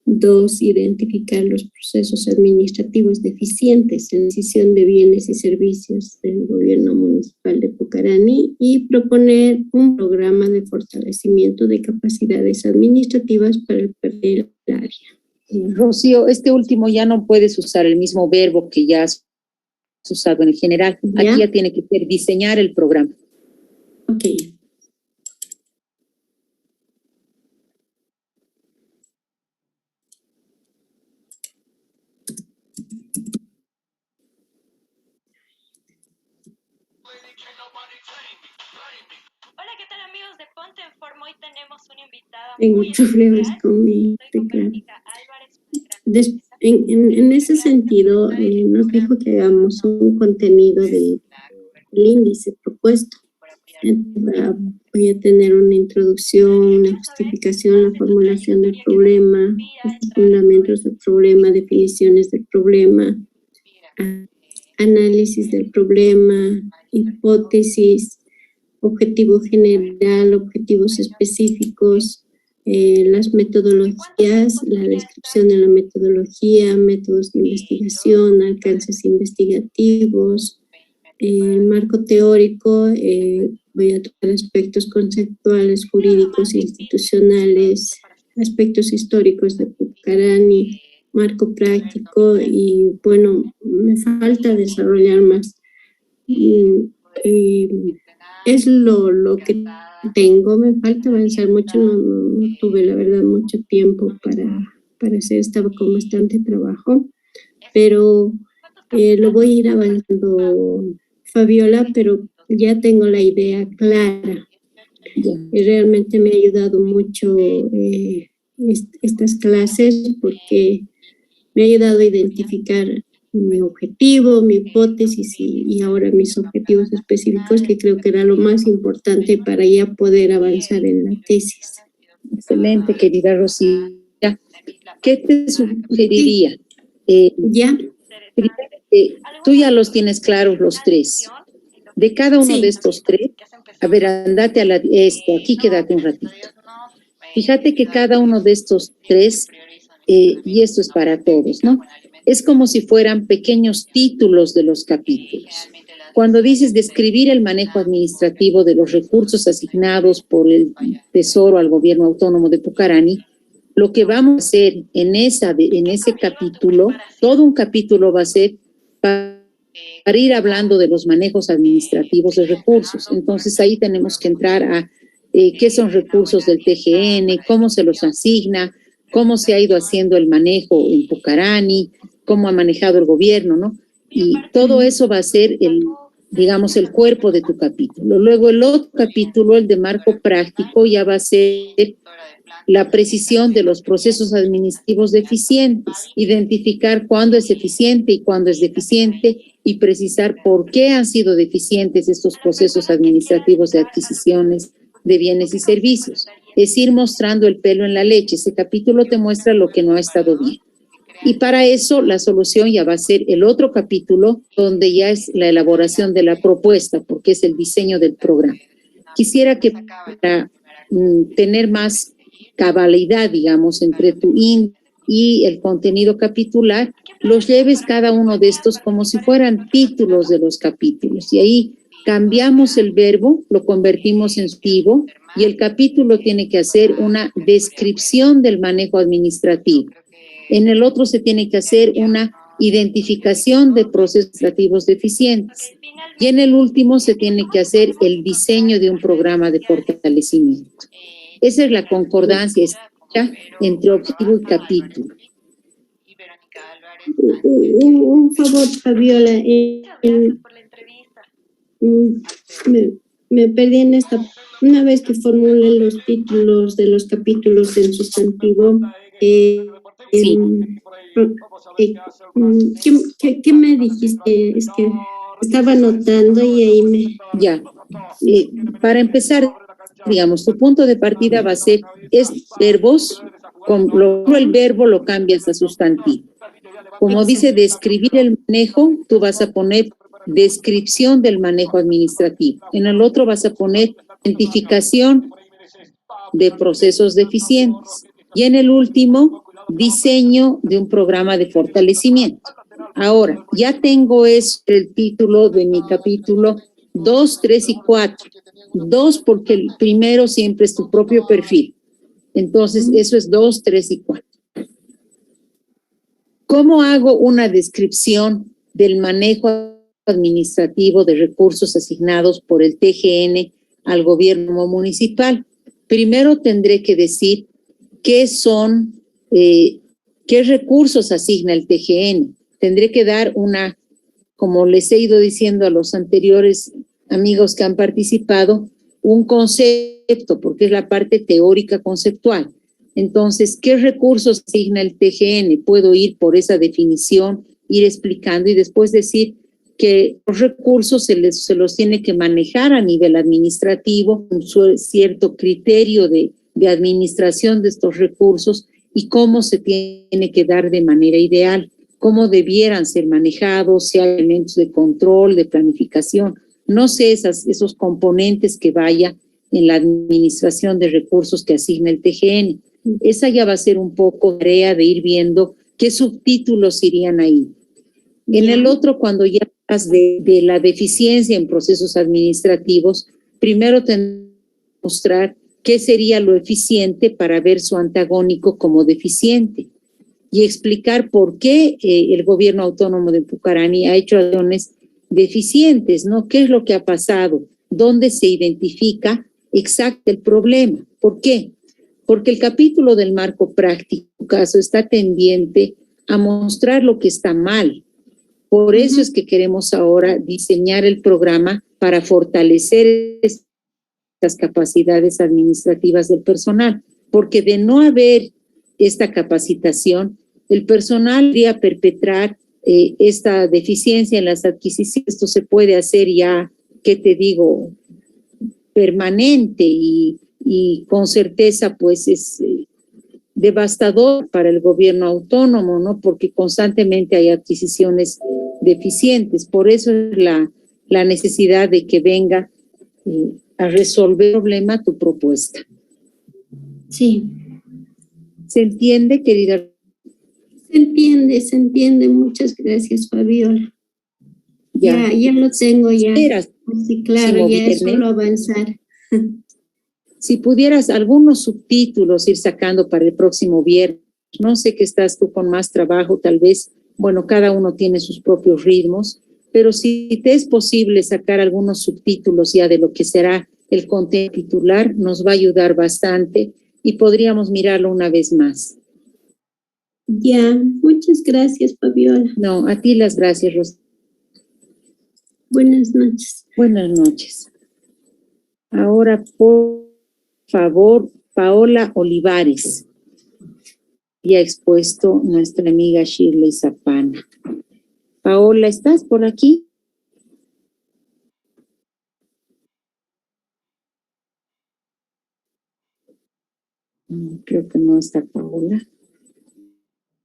2, identificar los procesos administrativos deficientes en la adquisición de bienes y servicios del Gobierno Municipal de Pucarani y proponer un programa de fortalecimiento de capacidades administrativas para el área. Rocío, este último ya no puedes usar el mismo verbo que ya has usado en el general. ¿Ya? Aquí ya tiene que ser diseñar el programa. Ok. Hola, ¿qué tal amigos de Ponte en Forma? Hoy tenemos una invitada Tengo muy problemas especial. con mi Soy con teclado. Verónica Álvarez, una gran En ese sentido, nos dijo que hagamos un contenido del índice propuesto. Voy a tener una introducción, una justificación, la formulación del problema, los fundamentos del problema, definiciones del problema, análisis del problema, hipótesis, objetivo general, objetivos específicos, las metodologías, la descripción de la metodología, métodos de investigación, alcances investigativos, el marco teórico, voy a tocar aspectos conceptuales, jurídicos, institucionales, aspectos históricos de Pucarani, marco práctico y bueno, me falta desarrollar más. Es lo que tengo, me falta avanzar mucho, no tuve la verdad mucho tiempo para hacer, estaba con bastante trabajo, pero lo voy a ir avanzando, Fabiola, pero ya tengo la idea clara. Y realmente me ha ayudado mucho estas clases porque me ha ayudado a identificar mi objetivo, mi hipótesis y ahora mis objetivos específicos, que creo que era lo más importante para ya poder avanzar en la tesis. Excelente, querida Rocío. ¿Qué te sugeriría? ¿Ya? Tú ya los tienes claros los tres. De cada uno de estos tres, a ver, andate a aquí quédate un ratito. Fíjate que cada uno de estos tres, y esto es para todos, ¿no? Es como si fueran pequeños títulos de los capítulos. Cuando dices describir el manejo administrativo de los recursos asignados por el Tesoro al Gobierno Autónomo de Pucarani, lo que vamos a hacer en ese capítulo, todo un capítulo va a ser para ir hablando de los manejos administrativos de recursos. Entonces ahí tenemos que entrar a qué son recursos del TGN, cómo se los asigna, cómo se ha ido haciendo el manejo en Pucarani, cómo ha manejado el gobierno, ¿no? Y todo eso va a ser digamos, el cuerpo de tu capítulo. Luego el otro capítulo, el de marco práctico, ya va a ser la precisión de los procesos administrativos deficientes, identificar cuándo es eficiente y cuándo es deficiente y precisar por qué han sido deficientes estos procesos administrativos de adquisiciones de bienes y servicios. es ir mostrando el pelo en la leche. Ese capítulo te muestra lo que no ha estado bien. Y para eso la solución ya va a ser el otro capítulo, donde ya es la elaboración de la propuesta, porque es el diseño del programa. Quisiera que para tener más cabalidad, digamos, entre tu índice y el contenido capitular, los lleves cada uno de estos como si fueran títulos de los capítulos. Y ahí cambiamos el verbo, lo convertimos en sustantivo, y el capítulo tiene que hacer una descripción del manejo administrativo. En el otro se tiene que hacer una identificación de procesos administrativos deficientes. Y en el último se tiene que hacer el diseño de un programa de fortalecimiento. Esa es la concordancia entre objetivo y capítulo. Un favor, Fabiola. Gracias por la entrevista. Me perdí en esta. Una vez que formule los títulos de los capítulos en sustantivo, Sí. ¿Qué me dijiste? Es que estaba anotando y ahí me... Ya. Para empezar, digamos, tu punto de partida va a ser verbos, el verbo lo cambias a sustantivo. Como dice describir el manejo, tú vas a poner descripción del manejo administrativo. En el otro vas a poner identificación de procesos deficientes. Y en el último, diseño de un programa de fortalecimiento. Ahora, ya tengo el título de mi capítulo 2, 3 y 4. 2 porque el primero siempre es tu propio perfil. Entonces, eso es 2, 3 y 4. ¿Cómo hago una descripción del manejo administrativo de recursos asignados por el TGN al gobierno municipal? Primero tendré que decir qué recursos asigna el TGN. Tendré que dar como les he ido diciendo a los anteriores amigos que han participado, un concepto, porque es la parte teórica conceptual. Entonces, ¿qué recursos asigna el TGN? Puedo ir por esa definición, ir explicando y después decir que los recursos se los tiene que manejar a nivel administrativo, un cierto criterio de administración de estos recursos y cómo se tiene que dar de manera ideal, cómo debieran ser manejados, si hay elementos de control, de planificación, no sé esos componentes que vaya en la administración de recursos que asigna el TGN. Esa ya va a ser un poco tarea de ir viendo qué subtítulos irían ahí. En el otro, cuando ya hablas de la deficiencia en procesos administrativos, primero tendrás que mostrar qué sería lo eficiente para ver su antagónico como deficiente y explicar por qué el gobierno autónomo de Pucarani ha hecho acciones deficientes, ¿no? ¿Qué es lo que ha pasado? ¿Dónde se identifica exacto el problema? ¿Por qué? Porque el capítulo del marco práctico, en caso, está tendiente a mostrar lo que está mal. Por eso es que queremos ahora diseñar el programa para fortalecer estas capacidades administrativas del personal, porque de no haber esta capacitación, el personal podría perpetrar esta deficiencia en las adquisiciones. Esto se puede hacer ya, ¿qué te digo?, permanente y con certeza pues es devastador para el gobierno autónomo, ¿no? Porque constantemente hay adquisiciones deficientes. Por eso es la necesidad de que venga a resolver el problema tu propuesta. Sí. ¿Se entiende, querida? Se entiende. Muchas gracias, Fabiola. Ya lo tengo ya. Sí, claro, ya es solo avanzar. Si pudieras algunos subtítulos ir sacando para el próximo viernes, no sé que estás tú con más trabajo, tal vez, bueno, cada uno tiene sus propios ritmos, pero si te es posible sacar algunos subtítulos ya de lo que será el contenido titular, nos va a ayudar bastante y podríamos mirarlo una vez más. Ya, muchas gracias, Fabiola. No, a ti las gracias, Rosa. Buenas noches. Buenas noches. Ahora, por favor, Paola Olivares. Ya ha expuesto nuestra amiga Shirley Zapana. Paola, ¿estás por aquí? Creo que no está Paola.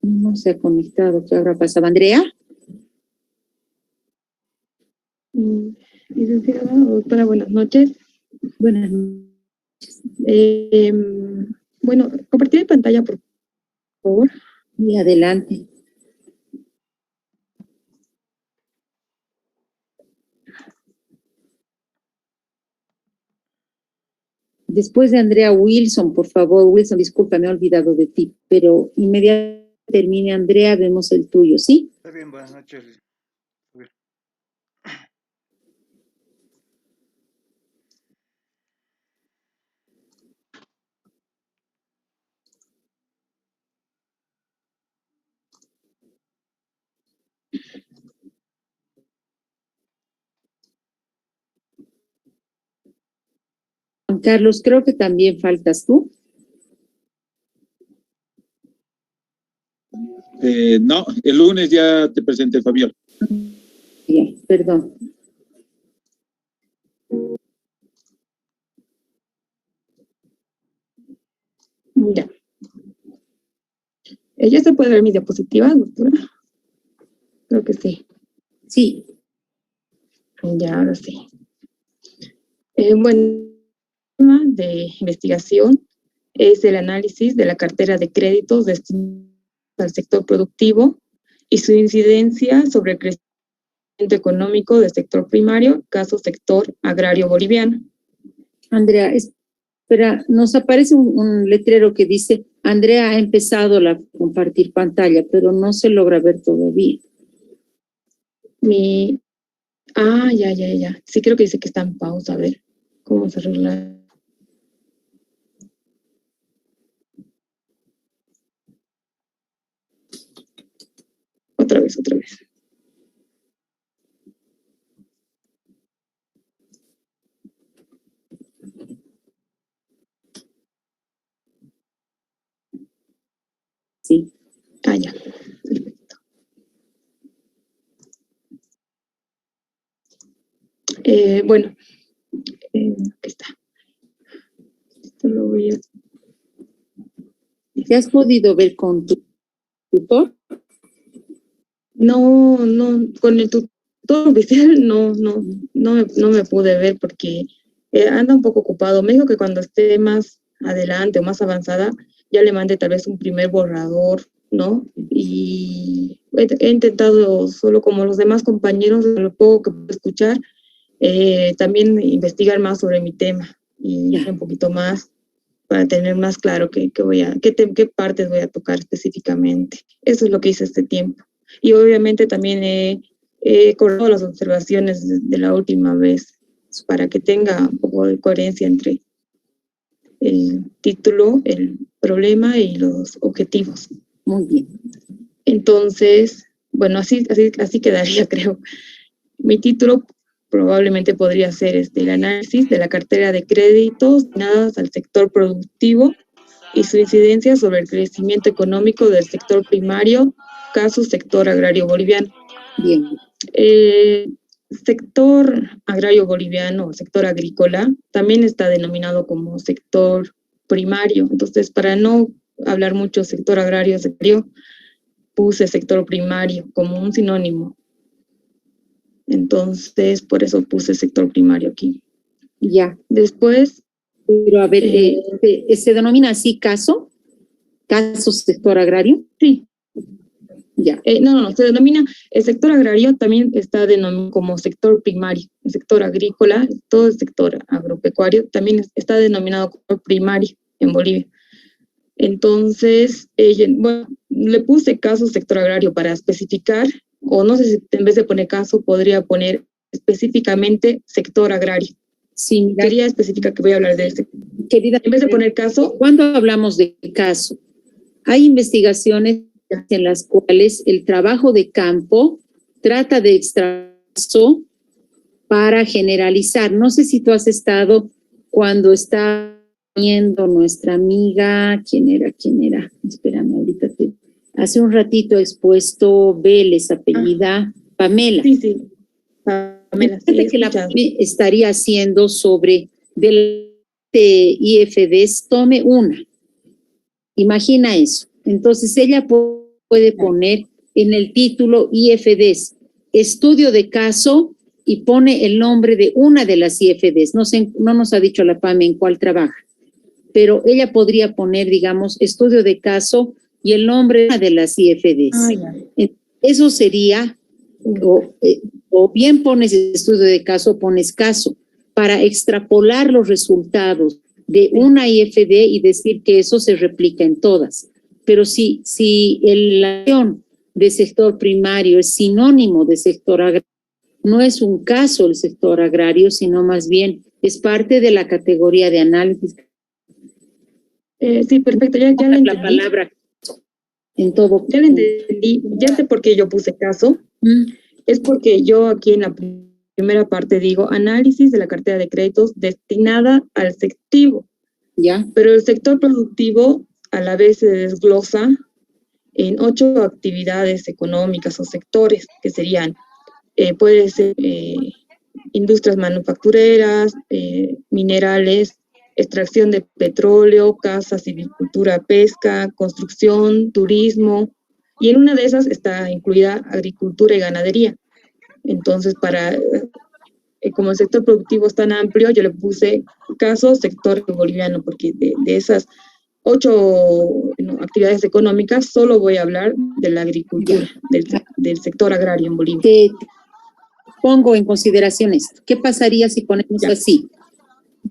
No se ha conectado. ¿Qué habrá pasado? ¿Andrea? Licenciada, doctora, buenas noches. Buenas noches. Bueno, compartir pantalla, por favor. Y adelante. Después de Andrea, Wilson, por favor. Wilson, disculpa, me he olvidado de ti, pero inmediatamente termine Andrea, vemos el tuyo, ¿sí? Está bien, buenas noches. Juan Carlos, creo que también faltas tú. No, el lunes ya te presenté, Fabiola. Bien, perdón. Ya. ¿Ya se puede ver mi diapositiva, doctora? Creo que sí. Sí. Ya, ahora sí. Bueno, el tema de investigación es el análisis de la cartera de créditos destinados al sector productivo y su incidencia sobre el crecimiento económico del sector primario, caso sector agrario boliviano. Andrea, espera, nos aparece un letrero que dice, Andrea ha empezado a compartir pantalla, pero no se logra ver todavía. Ya. Sí, creo que dice que está en pausa. A ver, ¿cómo se arregla? Otra vez. Sí. Ya. Perfecto. Bueno, aquí está. Esto lo voy a... ¿Te has podido ver con tu tutor? No, con el tutor oficial no me pude ver porque anda un poco ocupado. Me dijo que cuando esté más adelante o más avanzada, ya le mande tal vez un primer borrador, ¿no? Y he intentado, solo como los demás compañeros, lo poco que puedo escuchar, también investigar más sobre mi tema y un poquito más para tener más claro qué partes voy a tocar específicamente. Eso es lo que hice este tiempo. Y obviamente también he corrido las observaciones de la última vez para que tenga un poco de coherencia entre el título, el problema y los objetivos. Muy bien. Entonces, bueno, así quedaría, creo. Mi título probablemente podría ser el análisis de la cartera de créditos destinadas al sector productivo y su incidencia sobre el crecimiento económico del sector primario, caso sector agrario boliviano. Bien. Sector agrario boliviano, sector agrícola, también está denominado como sector primario. Entonces, para no hablar mucho sector agrario, puse sector primario como un sinónimo. Entonces, por eso puse sector primario aquí. Ya. Después... Pero a ver, ¿se denomina así caso? ¿Caso sector agrario? Sí. Ya. No, se denomina, el sector agrario también está denominado como sector primario. El sector agrícola, todo el sector agropecuario también está denominado como primario en Bolivia. Entonces, bueno, le puse caso sector agrario para especificar, o no sé si en vez de poner caso podría poner específicamente sector agrario. Sí, mira, quería especificar que voy a hablar de este. Querida, en vez de poner caso. Cuando hablamos de caso, hay investigaciones en las cuales el trabajo de campo trata de extraer caso para generalizar. No sé si tú has estado cuando está viendo nuestra amiga, ¿quién era? Espérame, ahorita hace un ratito expuesto Vélez, apellida Pamela. Sí. Pamela, sí, que la estaría haciendo sobre del IFDs, tome una. Imagina eso. Entonces ella puede poner en el título IFDs, estudio de caso, y pone el nombre de una de las IFDs. No nos ha dicho la PAME en cuál trabaja, pero ella podría poner, digamos, estudio de caso y el nombre de una de las IFDs. Eso sería, o bien pones estudio de caso o pones caso, para extrapolar los resultados de una IFD y decir que eso se replica en todas. Pero si la acción de sector primario es sinónimo de sector agrario, no es un caso el sector agrario, sino más bien es parte de la categoría de análisis. Sí, perfecto, ya le entendí. La palabra en todo. Ya le entendí, ya sé por qué yo puse caso. Es porque yo aquí en la primera parte digo análisis de la cartera de créditos destinada al sector. Ya. Pero el sector productivo a la vez se desglosa en 8 actividades económicas o sectores, que serían, puede ser industrias manufactureras, minerales, extracción de petróleo, caza, silvicultura, pesca, construcción, turismo, y en una de esas está incluida agricultura y ganadería. Entonces, como el sector productivo es tan amplio, yo le puse caso sector boliviano, porque de esas 8 actividades económicas, solo voy a hablar de la agricultura, del sector agrario en Bolivia. Te pongo en consideración esto. ¿Qué pasaría si ponemos así?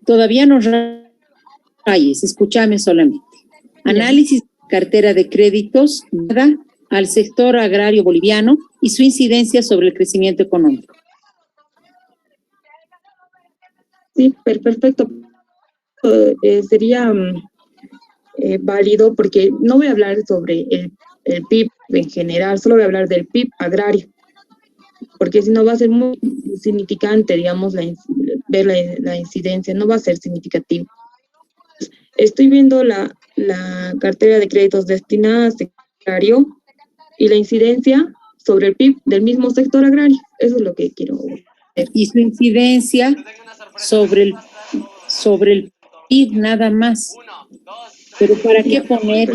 Todavía no rayes, escúchame solamente. Análisis de cartera de créditos dada al sector agrario boliviano y su incidencia sobre el crecimiento económico. Sí, perfecto. Sería válido porque no voy a hablar sobre el PIB en general, solo voy a hablar del PIB agrario, porque si no va a ser muy significante, digamos, ver la incidencia, no va a ser significativo. Estoy viendo la cartera de créditos destinada al sector agrario y la incidencia sobre el PIB del mismo sector agrario. Eso es lo que quiero ver. Y su incidencia sobre el PIB nada más. Pero ¿para qué poner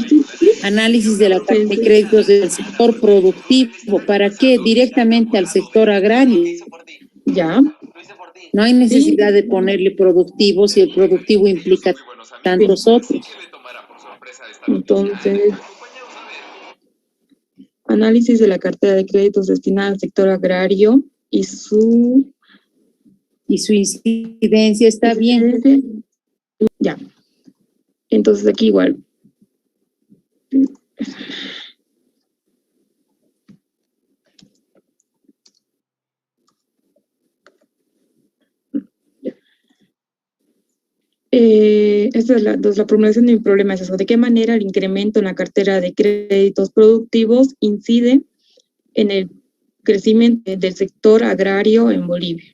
análisis de la cartera de créditos del sector productivo? ¿Para qué? Directamente al sector agrario. Ya. No hay necesidad de ponerle productivo si el productivo implica tantos otros. Entonces, análisis de la cartera de créditos destinada al sector agrario y su incidencia está bien. Ya. Entonces aquí igual. Esta es la formulación de mi problema, es eso. ¿De qué manera el incremento en la cartera de créditos productivos incide en el crecimiento del sector agrario en Bolivia?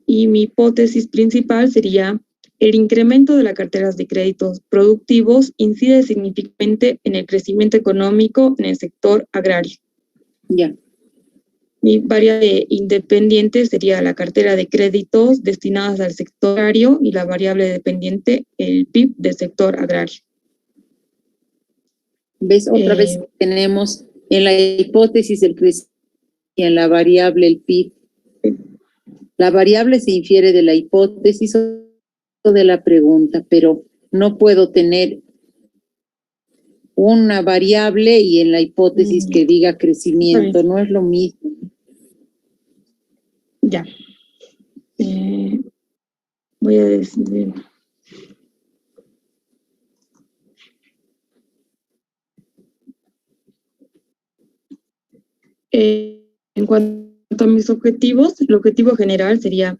Y mi hipótesis principal sería: el incremento de las carteras de créditos productivos incide significativamente en el crecimiento económico en el sector agrario. Ya. Mi variable independiente sería la cartera de créditos destinadas al sector agrario y la variable dependiente, el PIB del sector agrario. ¿Ves? Otra vez tenemos en la hipótesis el crecimiento y en la variable el PIB. La variable se infiere de la hipótesis o de la pregunta, pero no puedo tener una variable y en la hipótesis que diga crecimiento, no es lo mismo. Ya. Voy a decidir. En cuanto a mis objetivos, el objetivo general sería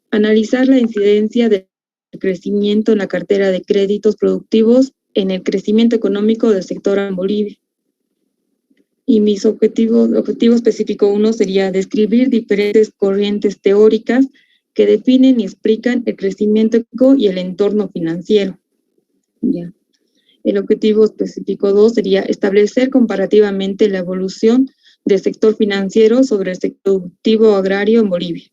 analizar la incidencia del crecimiento en la cartera de créditos productivos en el crecimiento económico del sector en Bolivia. Y mis objetivo específico 1 sería describir diferentes corrientes teóricas que definen y explican el crecimiento económico y el entorno financiero. Ya. El objetivo específico 2 sería establecer comparativamente la evolución del sector financiero sobre el sector productivo agrario en Bolivia.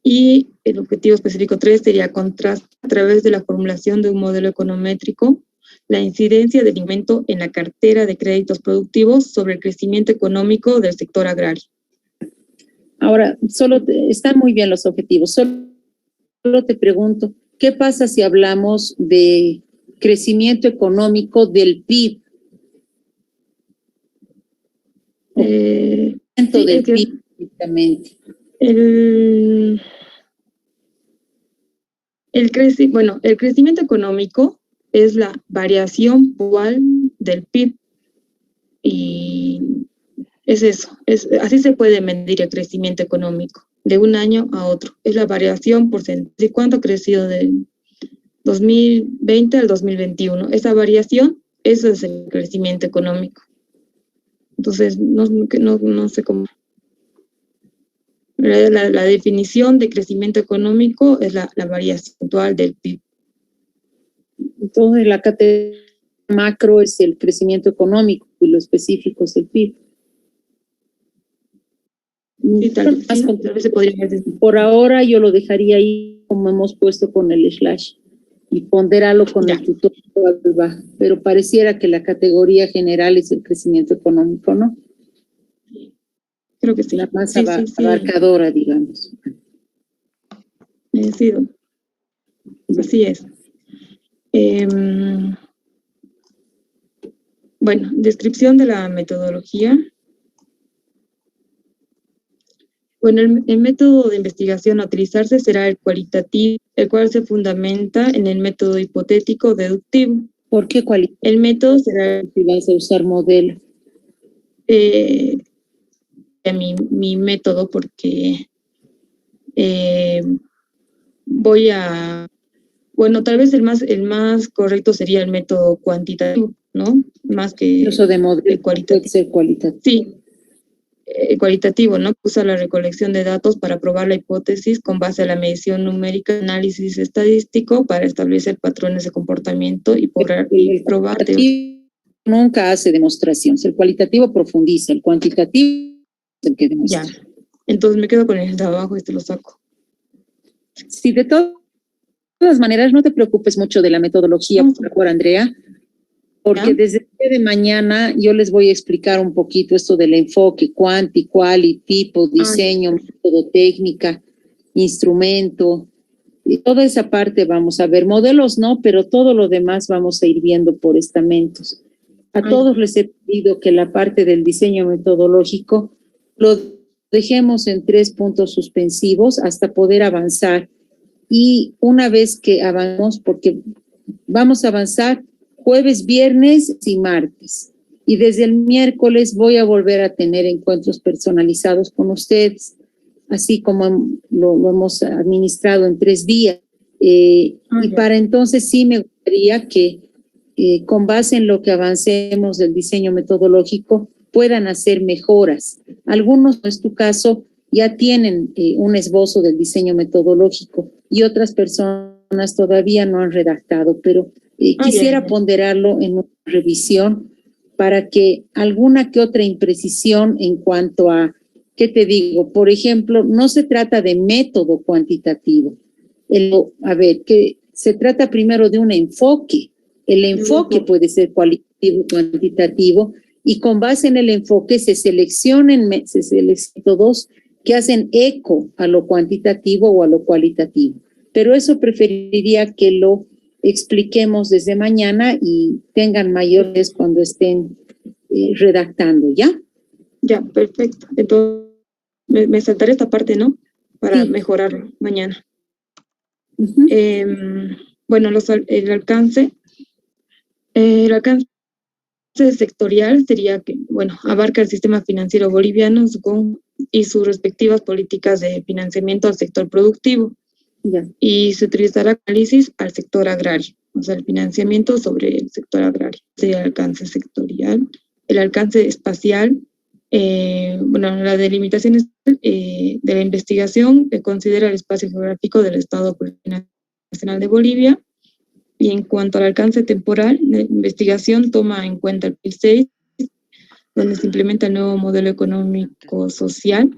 Y el objetivo específico 3 sería contrastar a través de la formulación de un modelo econométrico la incidencia del incremento en la cartera de créditos productivos sobre el crecimiento económico del sector agrario. Ahora, están muy bien los objetivos. Solo te pregunto, ¿qué pasa si hablamos de crecimiento económico del PIB? Sí, Del PIB, exactamente. El crecimiento económico es la variación puntual del PIB y es eso, así se puede medir el crecimiento económico de un año a otro. Es la variación porcentual de cuánto ha crecido del 2020 al 2021. Esa variación, eso es el crecimiento económico. Entonces, no sé cómo. La definición de crecimiento económico es la variación puntual del PIB. Entonces, la categoría macro es el crecimiento económico y lo específico es el PIB. Sí, tal vez se podría decir. Por ahora yo lo dejaría ahí como hemos puesto con el slash y ponderarlo con el tutor, pero pareciera que la categoría general es el crecimiento económico, ¿no? Creo que sí. La más abarcadora, digamos. Sí, así es. Bueno, descripción de la metodología. Bueno, el método de investigación a utilizarse será el cualitativo, el cual se fundamenta en el método hipotético deductivo. ¿Por qué cualitativo? El método será... Si vas a usar modelo. Mi método porque voy a... Bueno, tal vez el más correcto sería el método cuantitativo, ¿no? Más que eso de modelo el cualitativo. Puede ser cualitativo. Sí. Cualitativo, ¿no? Usa la recolección de datos para probar la hipótesis con base a la medición numérica, análisis estadístico para establecer patrones de comportamiento y probar. Nunca hace demostraciones. El cualitativo profundiza, el cuantitativo es el que demuestra. Ya, entonces me quedo con el de abajo y te lo saco. Sí, de todas maneras, no te preocupes mucho de la metodología, por favor, Andrea, porque desde el día de mañana yo les voy a explicar un poquito esto del enfoque, cuanti, quali, tipo, diseño, método, técnica, instrumento, y toda esa parte vamos a ver. Modelos no, pero todo lo demás vamos a ir viendo por estamentos. A todos les he pedido que la parte del diseño metodológico lo dejemos en 3 puntos suspensivos hasta poder avanzar. Y una vez que avancemos, porque vamos a avanzar jueves, viernes y martes. Y desde el miércoles voy a volver a tener encuentros personalizados con ustedes, así como lo hemos administrado en 3 días. Y para entonces sí me gustaría que con base en lo que avancemos del diseño metodológico puedan hacer mejoras. Algunos, en tu caso, ya tienen un esbozo del diseño metodológico y otras personas todavía no han redactado, pero quisiera ponderarlo en una revisión para que alguna que otra imprecisión en cuanto a, ¿qué te digo? Por ejemplo, no se trata de método cuantitativo. Que se trata primero de un enfoque. El enfoque puede ser cualitativo, cuantitativo, y con base en el enfoque se seleccionan métodos que hacen eco a lo cuantitativo o a lo cualitativo. Pero eso preferiría que lo expliquemos desde mañana y tengan mayores cuando estén redactando, ¿ya? Ya, perfecto. Entonces, me saltaré esta parte, ¿no? Para mejorarlo mañana. Bueno, el alcance sectorial sería que, bueno, abarca el sistema financiero boliviano y sus respectivas políticas de financiamiento al sector productivo. Y se utilizará análisis al sector agrario, o sea, el financiamiento sobre el sector agrario. Sería el alcance sectorial. El alcance espacial, bueno, la delimitación de la investigación considera el espacio geográfico del Estado Nacional de Bolivia. Y en cuanto al alcance temporal, la investigación toma en cuenta el PIB 6, donde se implementa el nuevo modelo económico-social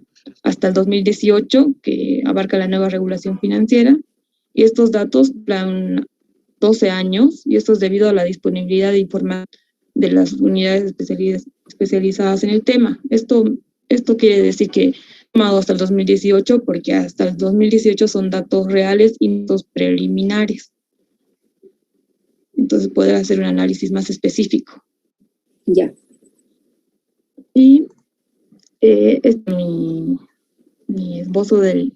hasta el 2018, que abarca la nueva regulación financiera. Y estos datos 12 años, y esto es debido a la disponibilidad de información de las unidades especializadas en el tema. Esto quiere decir que tomado hasta el 2018, porque hasta el 2018 son datos reales y datos preliminares. Entonces poder hacer un análisis más específico. Ya. Y es mi esbozo del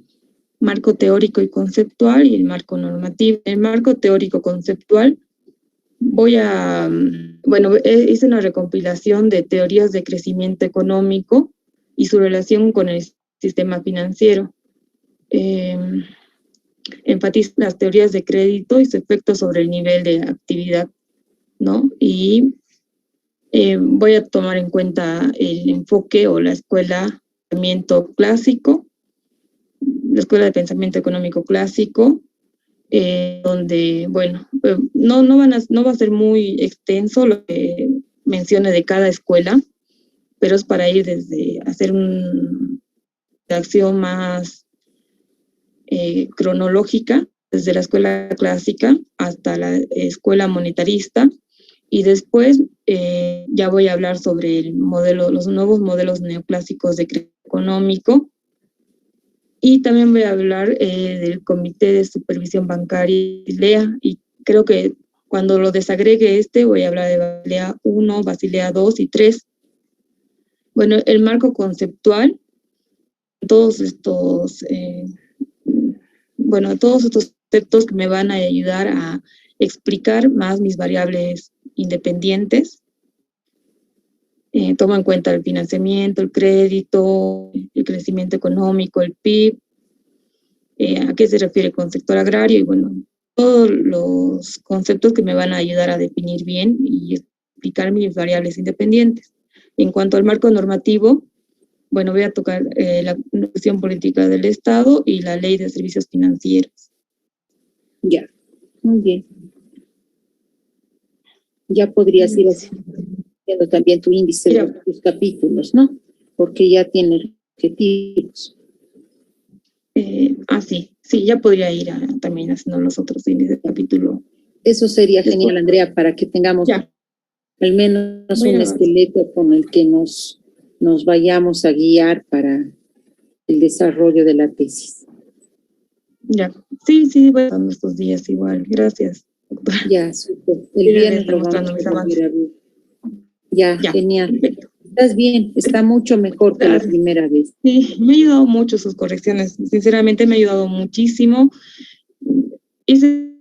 marco teórico y conceptual y el marco normativo. El marco teórico conceptual hice una recompilación de teorías de crecimiento económico y su relación con el sistema financiero. Enfatiza las teorías de crédito y su efecto sobre el nivel de actividad, ¿no? Y voy a tomar en cuenta el enfoque o la escuela de pensamiento clásico, la escuela de pensamiento económico clásico, donde, no va a ser muy extenso lo que mencione de cada escuela, pero es para ir desde hacer una acción más cronológica, desde la escuela clásica hasta la escuela monetarista, y después ya voy a hablar sobre los nuevos modelos neoclásicos de crecimiento económico, y también voy a hablar del Comité de Supervisión Bancaria, Basilea, y creo que cuando lo desagregue voy a hablar de Basilea 1, Basilea 2 y 3. Bueno, el marco conceptual, todos estos conceptos que me van a ayudar a explicar más mis variables independientes. Tomo en cuenta el financiamiento, el crédito, el crecimiento económico, el PIB, a qué se refiere con sector agrario, y bueno, todos los conceptos que me van a ayudar a definir bien y explicar mis variables independientes. En cuanto al marco normativo, bueno, voy a tocar la Constitución Política del Estado y la Ley de Servicios Financieros. Ya, muy bien. Ya podrías ir haciendo también tu índice de tus capítulos, ¿no? Porque ya tiene objetivos. Sí, ya podría ir también haciendo los otros índices de capítulo. Eso sería genial, Andrea, para que tengamos al menos un esqueleto con el que nos vayamos a guiar para el desarrollo de la tesis. Ya, sí, voy a estos días igual. Gracias, doctora. Ya, súper. El viernes lo vamos a volver a ver. Ya, genial. Perfecto. Estás bien, está mucho mejor que la primera vez. Sí, me ha ayudado mucho sus correcciones. Sinceramente, me ha ayudado muchísimo. Hice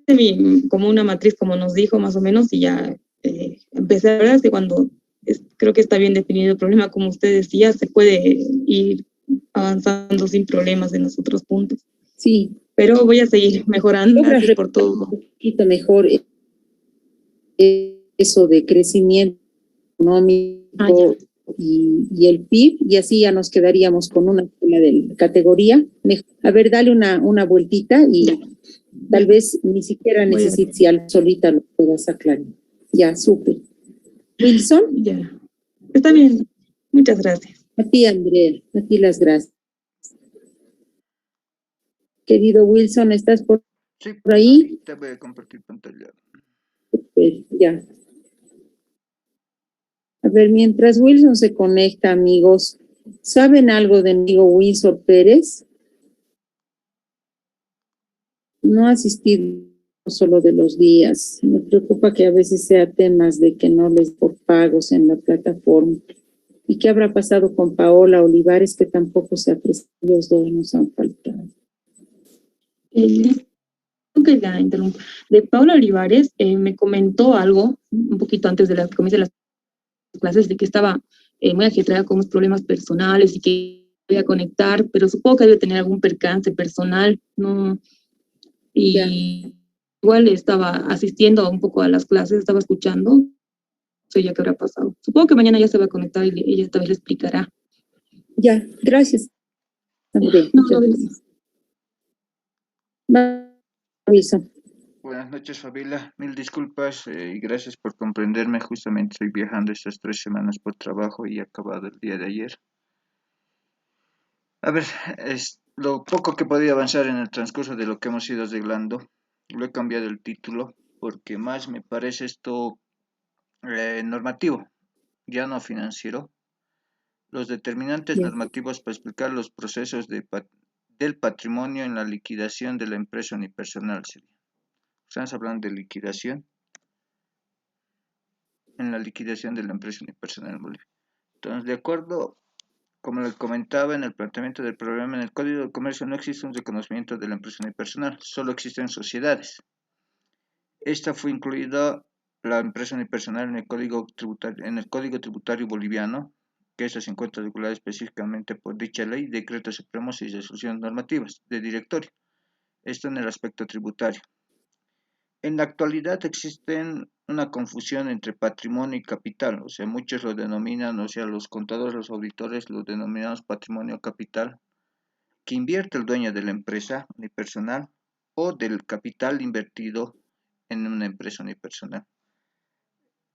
como una matriz, como nos dijo, más o menos, y ya empecé. La verdad es que creo que está bien definido el problema, como usted decía, se puede ir avanzando sin problemas en los otros puntos. Sí. Pero voy a seguir mejorando. Gracias por todo. Un poquito mejor eso de crecimiento económico y el PIB, y así ya nos quedaríamos con una escuela de categoría. A ver, dale una vueltita y tal vez ni siquiera necesites si solita lo puedas aclarar. Ya, súper. ¿Wilson? Ya. Está bien. Muchas gracias. A ti, Andrea. A ti las gracias. Querido Wilson, ¿estás por ahí? Te voy a compartir pantalla. Ya. A ver, mientras Wilson se conecta, amigos, ¿saben algo de mi amigo Wilson Pérez? No ha asistido solo de los días. Me preocupa que a veces sea temas de que no les por pagos en la plataforma. ¿Y qué habrá pasado con Paola Olivares, que tampoco se ha prestado? Los dos nos han faltado. Que la interrumpo. De Paola Olivares me comentó algo un poquito antes de que comience las clases, de que estaba muy agitada con unos problemas personales y que voy a conectar, pero supongo que debe tener algún percance personal, ¿no? Y igual estaba asistiendo un poco a las clases, estaba escuchando, no sé ya qué habrá pasado. Supongo que mañana ya se va a conectar y ella esta vez le explicará. Ya, gracias. André, gracias. Buenas noches, Fabiola. Mil disculpas y gracias por comprenderme. Justamente estoy viajando estas 3 semanas por trabajo y he acabado el día de ayer. A ver, es lo poco que podía avanzar en el transcurso de lo que hemos ido arreglando. Lo he cambiado el título. porque más me parece esto normativo, ya no financiero. Los determinantes Ya. normativos para explicar los procesos del patrimonio en la liquidación de la empresa unipersonal. Estamos hablando de liquidación, en la liquidación de la empresa unipersonal en Bolivia. Entonces, de acuerdo, como le comentaba en el planteamiento del programa, en el Código de Comercio no existe un reconocimiento de la empresa unipersonal, solo existen sociedades. Esta fue incluida la empresa unipersonal en el Código Tributario Boliviano, que esta se encuentra regulada específicamente por dicha ley, decretos supremos y resoluciones normativas de directorio. Esto en el aspecto tributario. En la actualidad existe una confusión entre patrimonio y capital, o sea, muchos lo denominan, o sea, los contadores, los auditores lo denominamos patrimonio capital, que invierte el dueño de la empresa unipersonal o del capital invertido en una empresa unipersonal.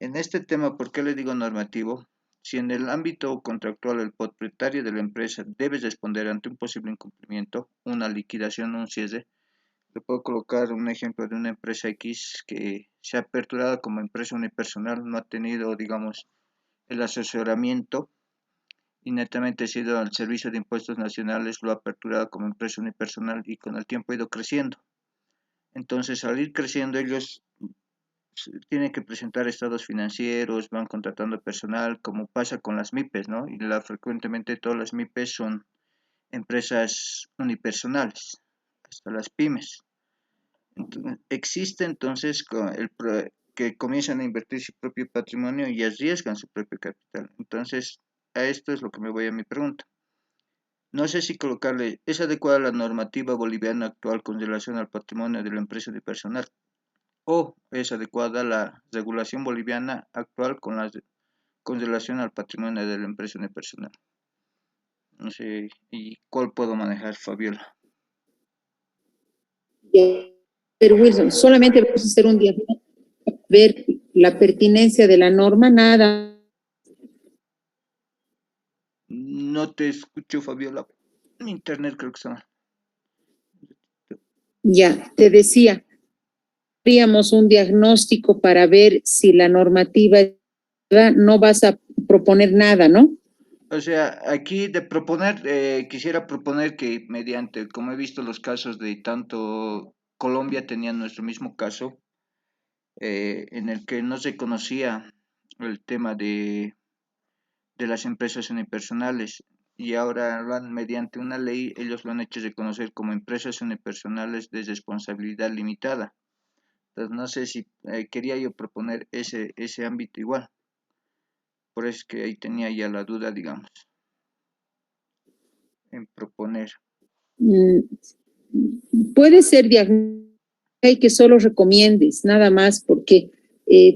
En este tema, ¿por qué le digo normativo? Si en el ámbito contractual el propietario de la empresa debe responder ante un posible incumplimiento, una liquidación o un cierre, le puedo colocar un ejemplo de una empresa X que se ha aperturado como empresa unipersonal, no ha tenido, digamos, el asesoramiento y netamente ha sido al Servicio de Impuestos Nacionales, lo ha aperturado como empresa unipersonal y con el tiempo ha ido creciendo. Entonces, al ir creciendo, ellos tienen que presentar estados financieros, van contratando personal, como pasa con las MIPES, ¿no? Y frecuentemente todas las MIPES son empresas unipersonales, hasta las pymes. Existe entonces que comienzan a invertir su propio patrimonio y arriesgan su propio capital. Entonces, a esto es lo que me voy a mi pregunta. No sé si colocarle, ¿es adecuada la normativa boliviana actual con relación al patrimonio de la empresa unipersonal? ¿O es adecuada la regulación boliviana actual con relación al patrimonio de la empresa unipersonal? No sé, ¿y cuál puedo manejar, Fabiola? Pero Wilson, solamente vamos a hacer un diagnóstico, ver la pertinencia de la norma, nada. No te escucho, Fabiola. Internet creo que está mal. Ya, te decía, haríamos un diagnóstico para ver si la normativa, no vas a proponer nada, ¿no? O sea, aquí de proponer, quisiera proponer que mediante, como he visto los casos de tanto Colombia tenían nuestro mismo caso, en el que no se conocía el tema de las empresas unipersonales y ahora mediante una ley ellos lo han hecho reconocer como empresas unipersonales de responsabilidad limitada. Entonces no sé si quería yo proponer ese ámbito igual. Por eso es que ahí tenía ya la duda, digamos, en proponer. Puede ser diagnóstico y que solo recomiendes, nada más, porque,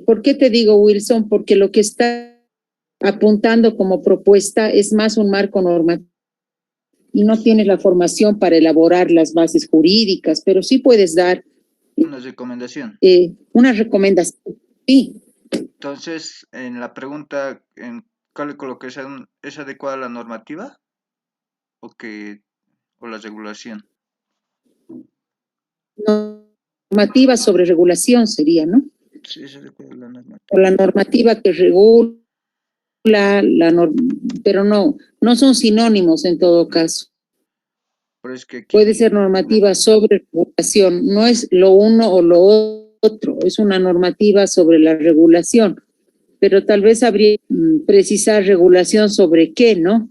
¿por qué te digo, Wilson? Porque lo que está apuntando como propuesta es más un marco normativo y no tienes la formación para elaborar las bases jurídicas, pero sí puedes dar Una recomendación. una recomendación. Sí. Entonces, en la pregunta, ¿cuál le coloqué? ¿Es adecuada la normativa o la regulación? Normativa sobre regulación sería, ¿no? Sí, es adecuada la normativa. O la normativa que regula, pero no son sinónimos en todo caso. Pero es que aquí, Puede ser normativa sobre regulación, no es lo uno o lo otro, es una normativa sobre la regulación, pero tal vez habría que precisar regulación sobre qué, ¿no?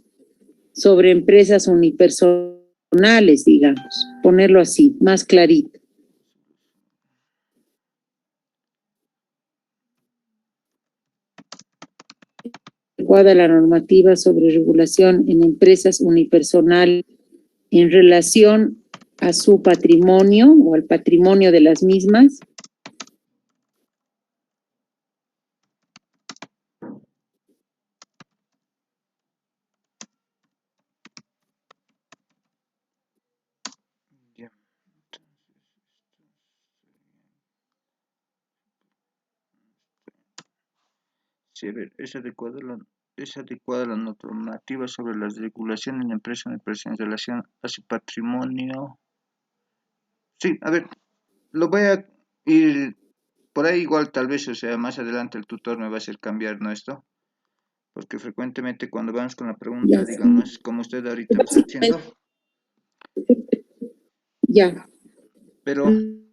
Sobre empresas unipersonales, digamos, ponerlo así, más clarito. Adecuada la normativa sobre regulación en empresas unipersonales en relación a su patrimonio o al patrimonio de las mismas. ya. Sí, a ver, ¿es adecuada la normativa sobre las regulaciones en la empresa unipersonal en relación a su patrimonio? Sí, a ver, lo voy a ir por ahí igual tal vez, o sea, más adelante el tutor me va a hacer cambiar, ¿no? Esto, porque frecuentemente cuando vamos con la pregunta, Ya, digamos, como usted ahorita me está haciendo, ya. pero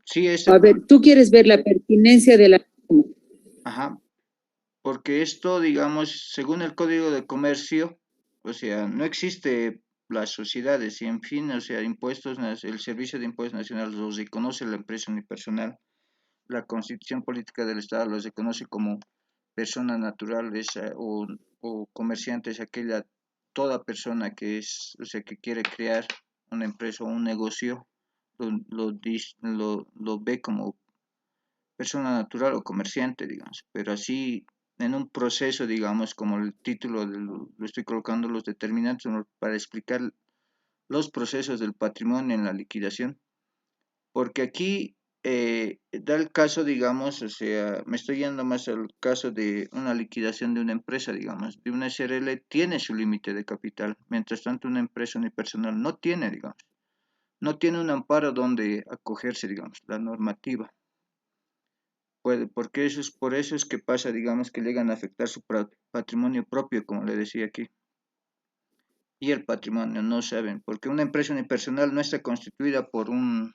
sí, A ver, tú quieres ver la pertinencia de la... ajá, porque esto, digamos, según el Código de Comercio, o sea, no existe las sociedades y en fin, o sea, el Servicio de Impuestos Nacionales los reconoce la empresa unipersonal, la Constitución Política del Estado los reconoce como persona natural o comerciante, es aquella, toda persona que es, o sea, que quiere crear una empresa o un negocio, lo ve como persona natural o comerciante, digamos, pero así en un proceso, digamos, como el título lo estoy colocando los determinantes para explicar los procesos del patrimonio en la liquidación, porque aquí da el caso, digamos, o sea, me estoy yendo más al caso de una liquidación de una empresa, digamos, de una SRL tiene su límite de capital, mientras tanto una empresa unipersonal no tiene, digamos, no tiene un amparo donde acogerse, digamos, la normativa. Porque por eso es que pasa, digamos, que llegan a afectar su patrimonio propio, como le decía aquí. Y el patrimonio, no saben, porque una empresa unipersonal no está constituida por un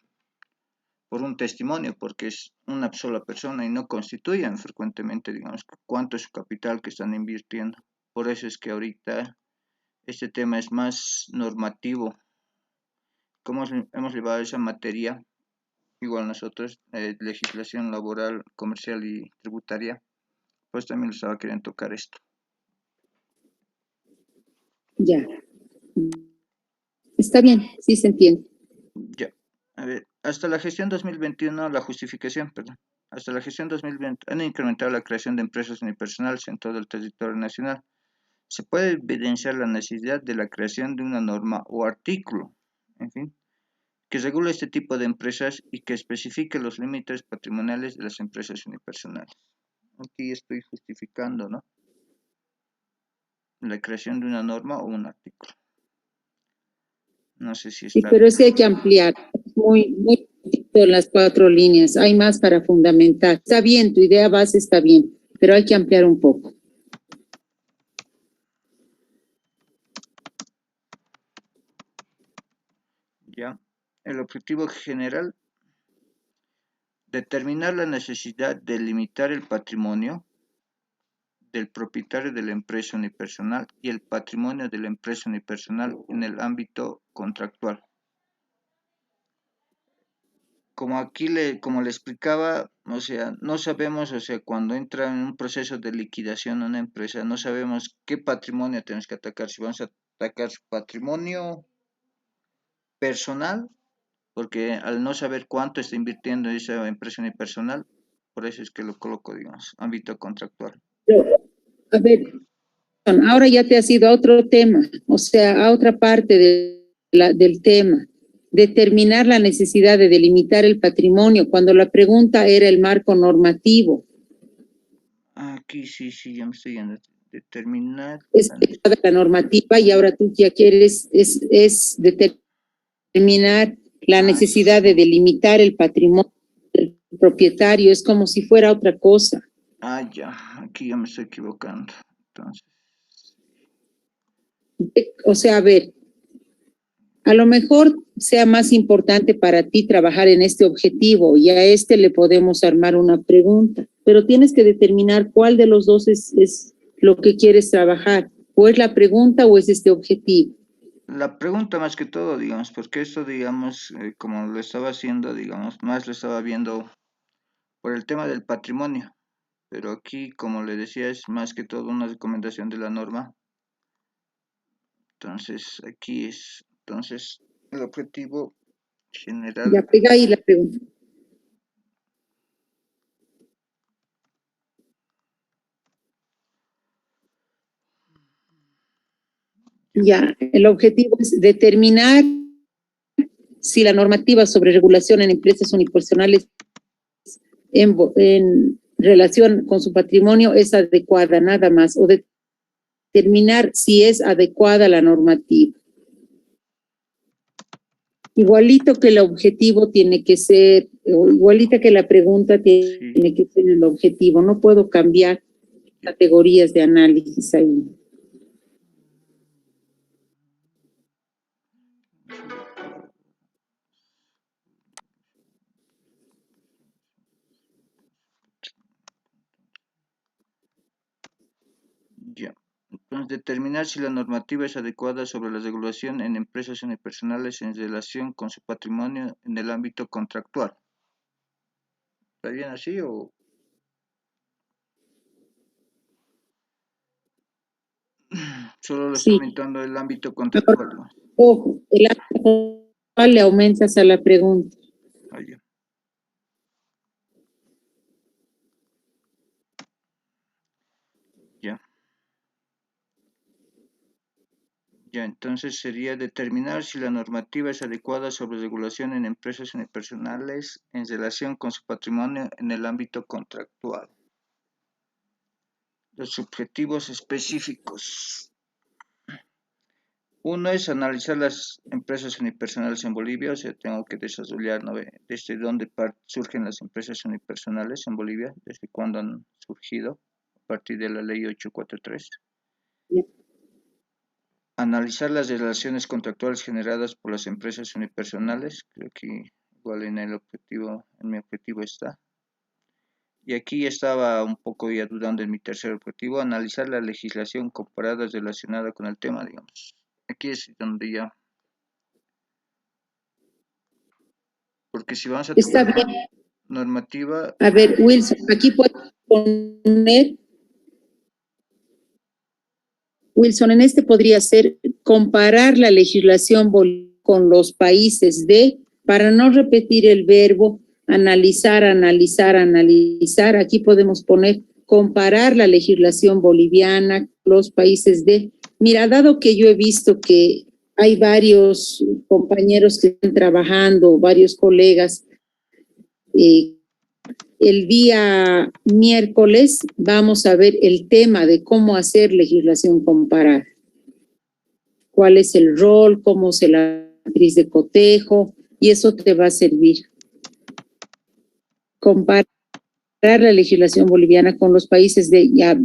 testimonio, porque es una sola persona y no constituyen frecuentemente, digamos, cuánto es su capital que están invirtiendo. Por eso es que ahorita este tema es más normativo. ¿Cómo hemos llevado esa materia? Igual nosotros, legislación laboral, comercial y tributaria, pues también lo estaba queriendo tocar esto. Ya. Está bien, sí se entiende. Ya. A ver, hasta la gestión 2021, la justificación, perdón. Hasta la gestión 2020 han incrementado la creación de empresas unipersonales en todo el territorio nacional. Se puede evidenciar la necesidad de la creación de una norma o artículo, en fin, que regule este tipo de empresas y que especifique los límites patrimoniales de las empresas unipersonales. Aquí estoy justificando, ¿no? La creación de una norma o un artículo. No sé si Sí, está pero bien. es que hay que ampliar muy en las 4 líneas. Hay más para fundamentar. Está bien, tu idea base está bien, pero hay que ampliar un poco. Ya. El objetivo general, determinar la necesidad de limitar el patrimonio del propietario de la empresa unipersonal y el patrimonio de la empresa unipersonal en el ámbito contractual. Como aquí como le explicaba, o sea, no sabemos, o sea, cuando entra en un proceso de liquidación una empresa, no sabemos qué patrimonio tenemos que atacar, si vamos a atacar su patrimonio personal, porque al no saber cuánto está invirtiendo esa empresa unipersonal, por eso es que lo coloco, digamos, ámbito contractual. Pero, a ver, ahora ya te has ido a otro tema, o sea, a otra parte del tema. Determinar la necesidad de delimitar el patrimonio, cuando la pregunta era el marco normativo. Aquí sí, ya me estoy yendo. Determinar Es la normativa y ahora tú ya quieres es determinar la necesidad de delimitar el patrimonio del propietario, es como si fuera otra cosa. Ya, aquí ya me estoy equivocando. Entonces, O sea, a ver, a lo mejor sea más importante para ti trabajar en este objetivo y a este le podemos armar una pregunta, pero tienes que determinar cuál de los dos es lo que quieres trabajar, o es la pregunta o es este objetivo. la pregunta más que todo, digamos, porque esto, digamos, como lo estaba haciendo, digamos, más lo estaba viendo por el tema del patrimonio, pero aquí, como le decía, es más que todo una recomendación de la norma. Entonces, aquí es, entonces, el objetivo general. Ya pega ahí la pregunta. Ya, el objetivo es determinar si la normativa sobre regulación en empresas unipersonales en relación con su patrimonio es adecuada, nada más, o determinar si es adecuada la normativa. Igualito que el objetivo tiene que ser, o igualita que la pregunta tiene que ser el objetivo. No puedo cambiar categorías de análisis ahí. Ya. Entonces, determinar si la normativa es adecuada sobre la regulación en empresas unipersonales en relación con su patrimonio en el ámbito contractual. ¿Está bien así o...? Solo lo está Sí. aumentando el ámbito contractual, ¿no? Ojo, el ámbito contractual le aumentas a la pregunta. Ah, ya. Ya. Ya, entonces sería determinar si la normativa es adecuada sobre regulación en empresas unipersonales en relación con su patrimonio en el ámbito contractual. Los objetivos específicos. Uno es analizar las empresas unipersonales en Bolivia, o sea, tengo que desarrollar, ¿no?, desde dónde surgen las empresas unipersonales en Bolivia, desde cuándo han surgido, a partir de la ley 843. Analizar las relaciones contractuales generadas por las empresas unipersonales, creo que igual en mi objetivo está. Y aquí estaba un poco ya dudando en mi tercer objetivo, analizar la legislación comparada relacionada con el tema, digamos. Aquí es donde ya... Porque si vamos a Está tomar bien. normativa... A ver, Wilson, aquí puedes poner... Wilson, en este podría ser comparar la legislación con los países para no repetir el verbo analizar, analizar, analizar. Aquí podemos poner comparar la legislación boliviana con los países Mira, dado que yo he visto que hay varios compañeros que están trabajando, varios colegas, el día miércoles vamos a ver el tema de cómo hacer legislación comparada. Cuál es el rol, cómo se la matriz de cotejo, y eso te va a servir. Comparar la legislación boliviana con los países ya.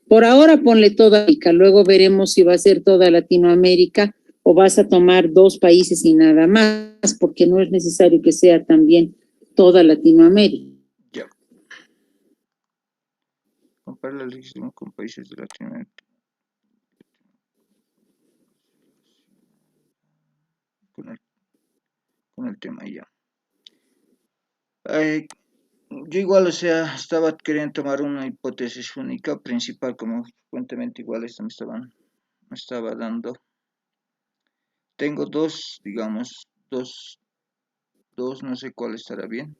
Por ahora ponle toda América, luego veremos si va a ser toda Latinoamérica o vas a tomar 2 países y nada más, porque no es necesario que sea también toda Latinoamérica. Ya. Comparar la legislación con países de Latinoamérica. Con el tema ya. Yo igual, o sea, estaba queriendo tomar una hipótesis única, principal, como frecuentemente igual esto me estaba dando. Tengo dos, digamos, dos, no sé cuál estará bien.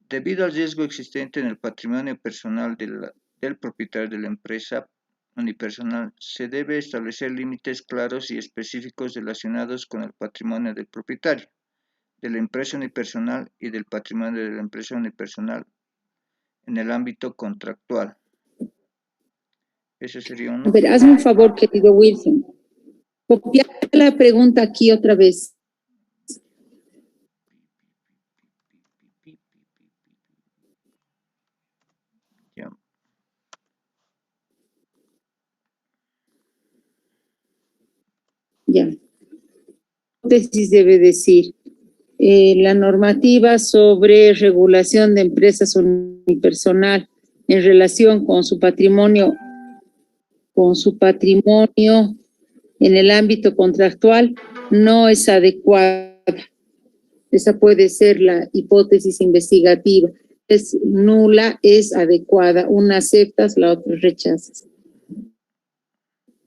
Debido al riesgo existente en el patrimonio personal del propietario de la empresa unipersonal, se debe establecer límites claros y específicos relacionados con el patrimonio del propietario de la empresa unipersonal y del patrimonio de la empresa unipersonal en el ámbito contractual. Ese sería uno. A ver, hazme un favor, querido Wilson. Copiar la pregunta aquí otra vez. Ya. Ya. Hipótesis debe decir, la normativa sobre regulación de empresas unipersonal en relación con su patrimonio en el ámbito contractual no es adecuada. Esa puede ser la hipótesis investigativa. Es nula, es adecuada. Una aceptas, la otra rechazas.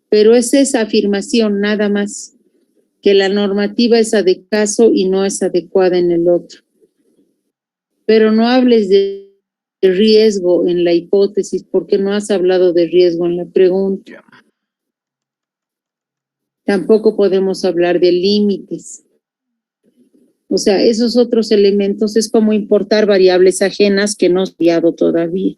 Pero es esa afirmación nada más, que la normativa es adecuada y no es adecuada en el otro. Pero no hables de riesgo en la hipótesis porque no has hablado de riesgo en la pregunta. Ya. Tampoco podemos hablar de límites. O sea, esos otros elementos es como importar variables ajenas que no has estudiado todavía.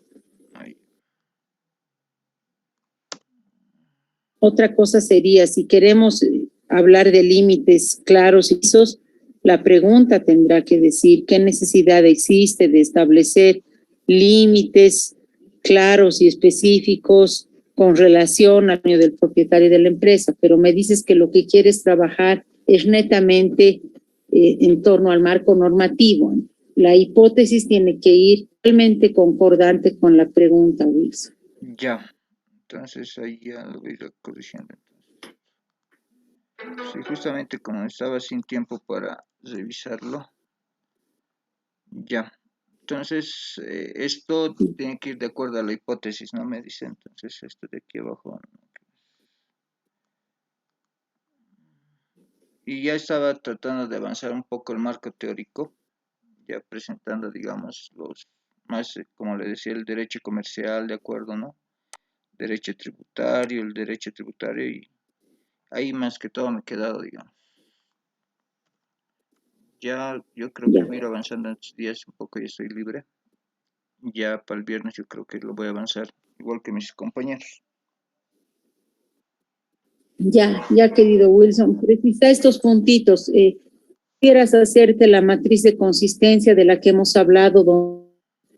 Otra cosa sería, si queremos hablar de límites claros y precisos, La pregunta tendrá que decir qué necesidad existe de establecer límites claros y específicos con relación al dueño del propietario de la empresa, pero me dices que lo que quieres trabajar es netamente en torno al marco normativo. La hipótesis tiene que ir realmente concordante con la pregunta, Wilson. Ya, entonces ahí ya lo voy a ir corrigiendo. Sí, justamente como estaba sin tiempo para revisarlo. Ya, entonces esto tiene que ir de acuerdo a la hipótesis, ¿no? Me dice, entonces esto de aquí abajo. Y ya estaba tratando de avanzar un poco el marco teórico, ya presentando, digamos, los más, como le decía, el derecho comercial, de acuerdo, ¿no? Derecho tributario, el derecho tributario, y ahí más que todo me he quedado, digamos. Ya, yo creo que voy a ir avanzando en estos días un poco, ya estoy libre. Ya para el viernes yo creo que lo voy a avanzar, igual que mis compañeros. Ya, querido Wilson, precisa estos puntitos. Quieras hacerte la matriz de consistencia de la que hemos hablado,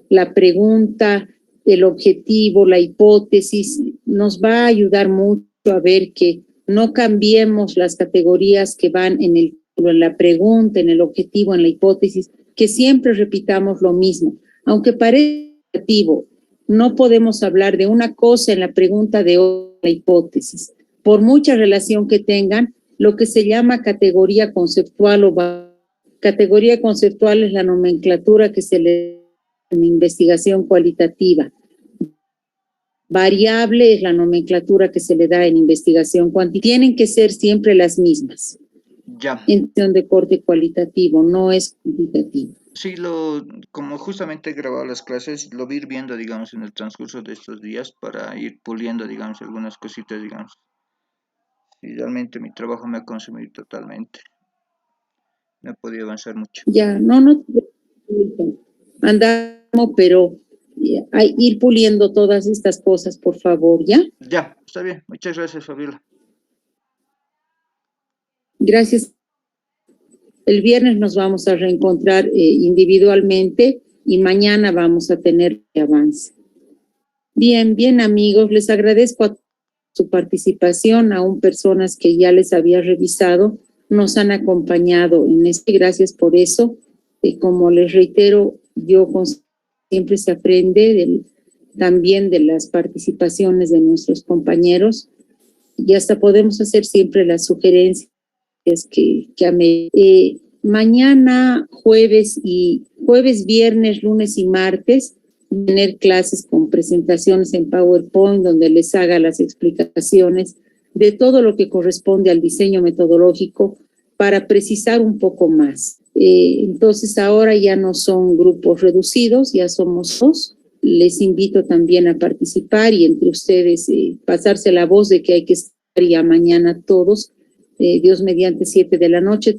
la pregunta, el objetivo, la hipótesis, nos va a ayudar mucho a ver que no cambiemos las categorías que van en la pregunta, en el objetivo, en la hipótesis, que siempre repitamos lo mismo. Aunque parezca negativo, no podemos hablar de una cosa en la pregunta de otra hipótesis. Por mucha relación que tengan, lo que se llama categoría conceptual categoría conceptual es la nomenclatura que se le da en investigación cualitativa. Variable es la nomenclatura que se le da en investigación cuantitativa. Tienen que ser siempre las mismas. Ya. En de corte cualitativo, no es cuantitativo. Sí, como justamente he grabado las clases, lo voy a ir viendo, digamos, en el transcurso de estos días para ir puliendo, digamos, algunas cositas, digamos. Y realmente mi trabajo me ha consumido totalmente. No he podido avanzar mucho. Ya, no andamos, pero hay ir puliendo todas estas cosas, por favor, ¿ya? Ya, está bien. Muchas gracias, Fabiola. Gracias. El viernes nos vamos a reencontrar individualmente y mañana vamos a tener avance. Bien, amigos, les agradezco a su participación, aún personas que ya les había revisado, nos han acompañado en este. Gracias por eso. Como les reitero, siempre se aprende también de las participaciones de nuestros compañeros y hasta podemos hacer siempre las sugerencias que mañana, jueves, viernes, lunes y martes, tener clases con presentaciones en PowerPoint donde les haga las explicaciones de todo lo que corresponde al diseño metodológico para precisar un poco más. Entonces ahora ya no son grupos reducidos, ya somos dos. Les invito también a participar y entre ustedes pasarse la voz de que hay que estar ya mañana todos, Dios mediante 7 de la noche.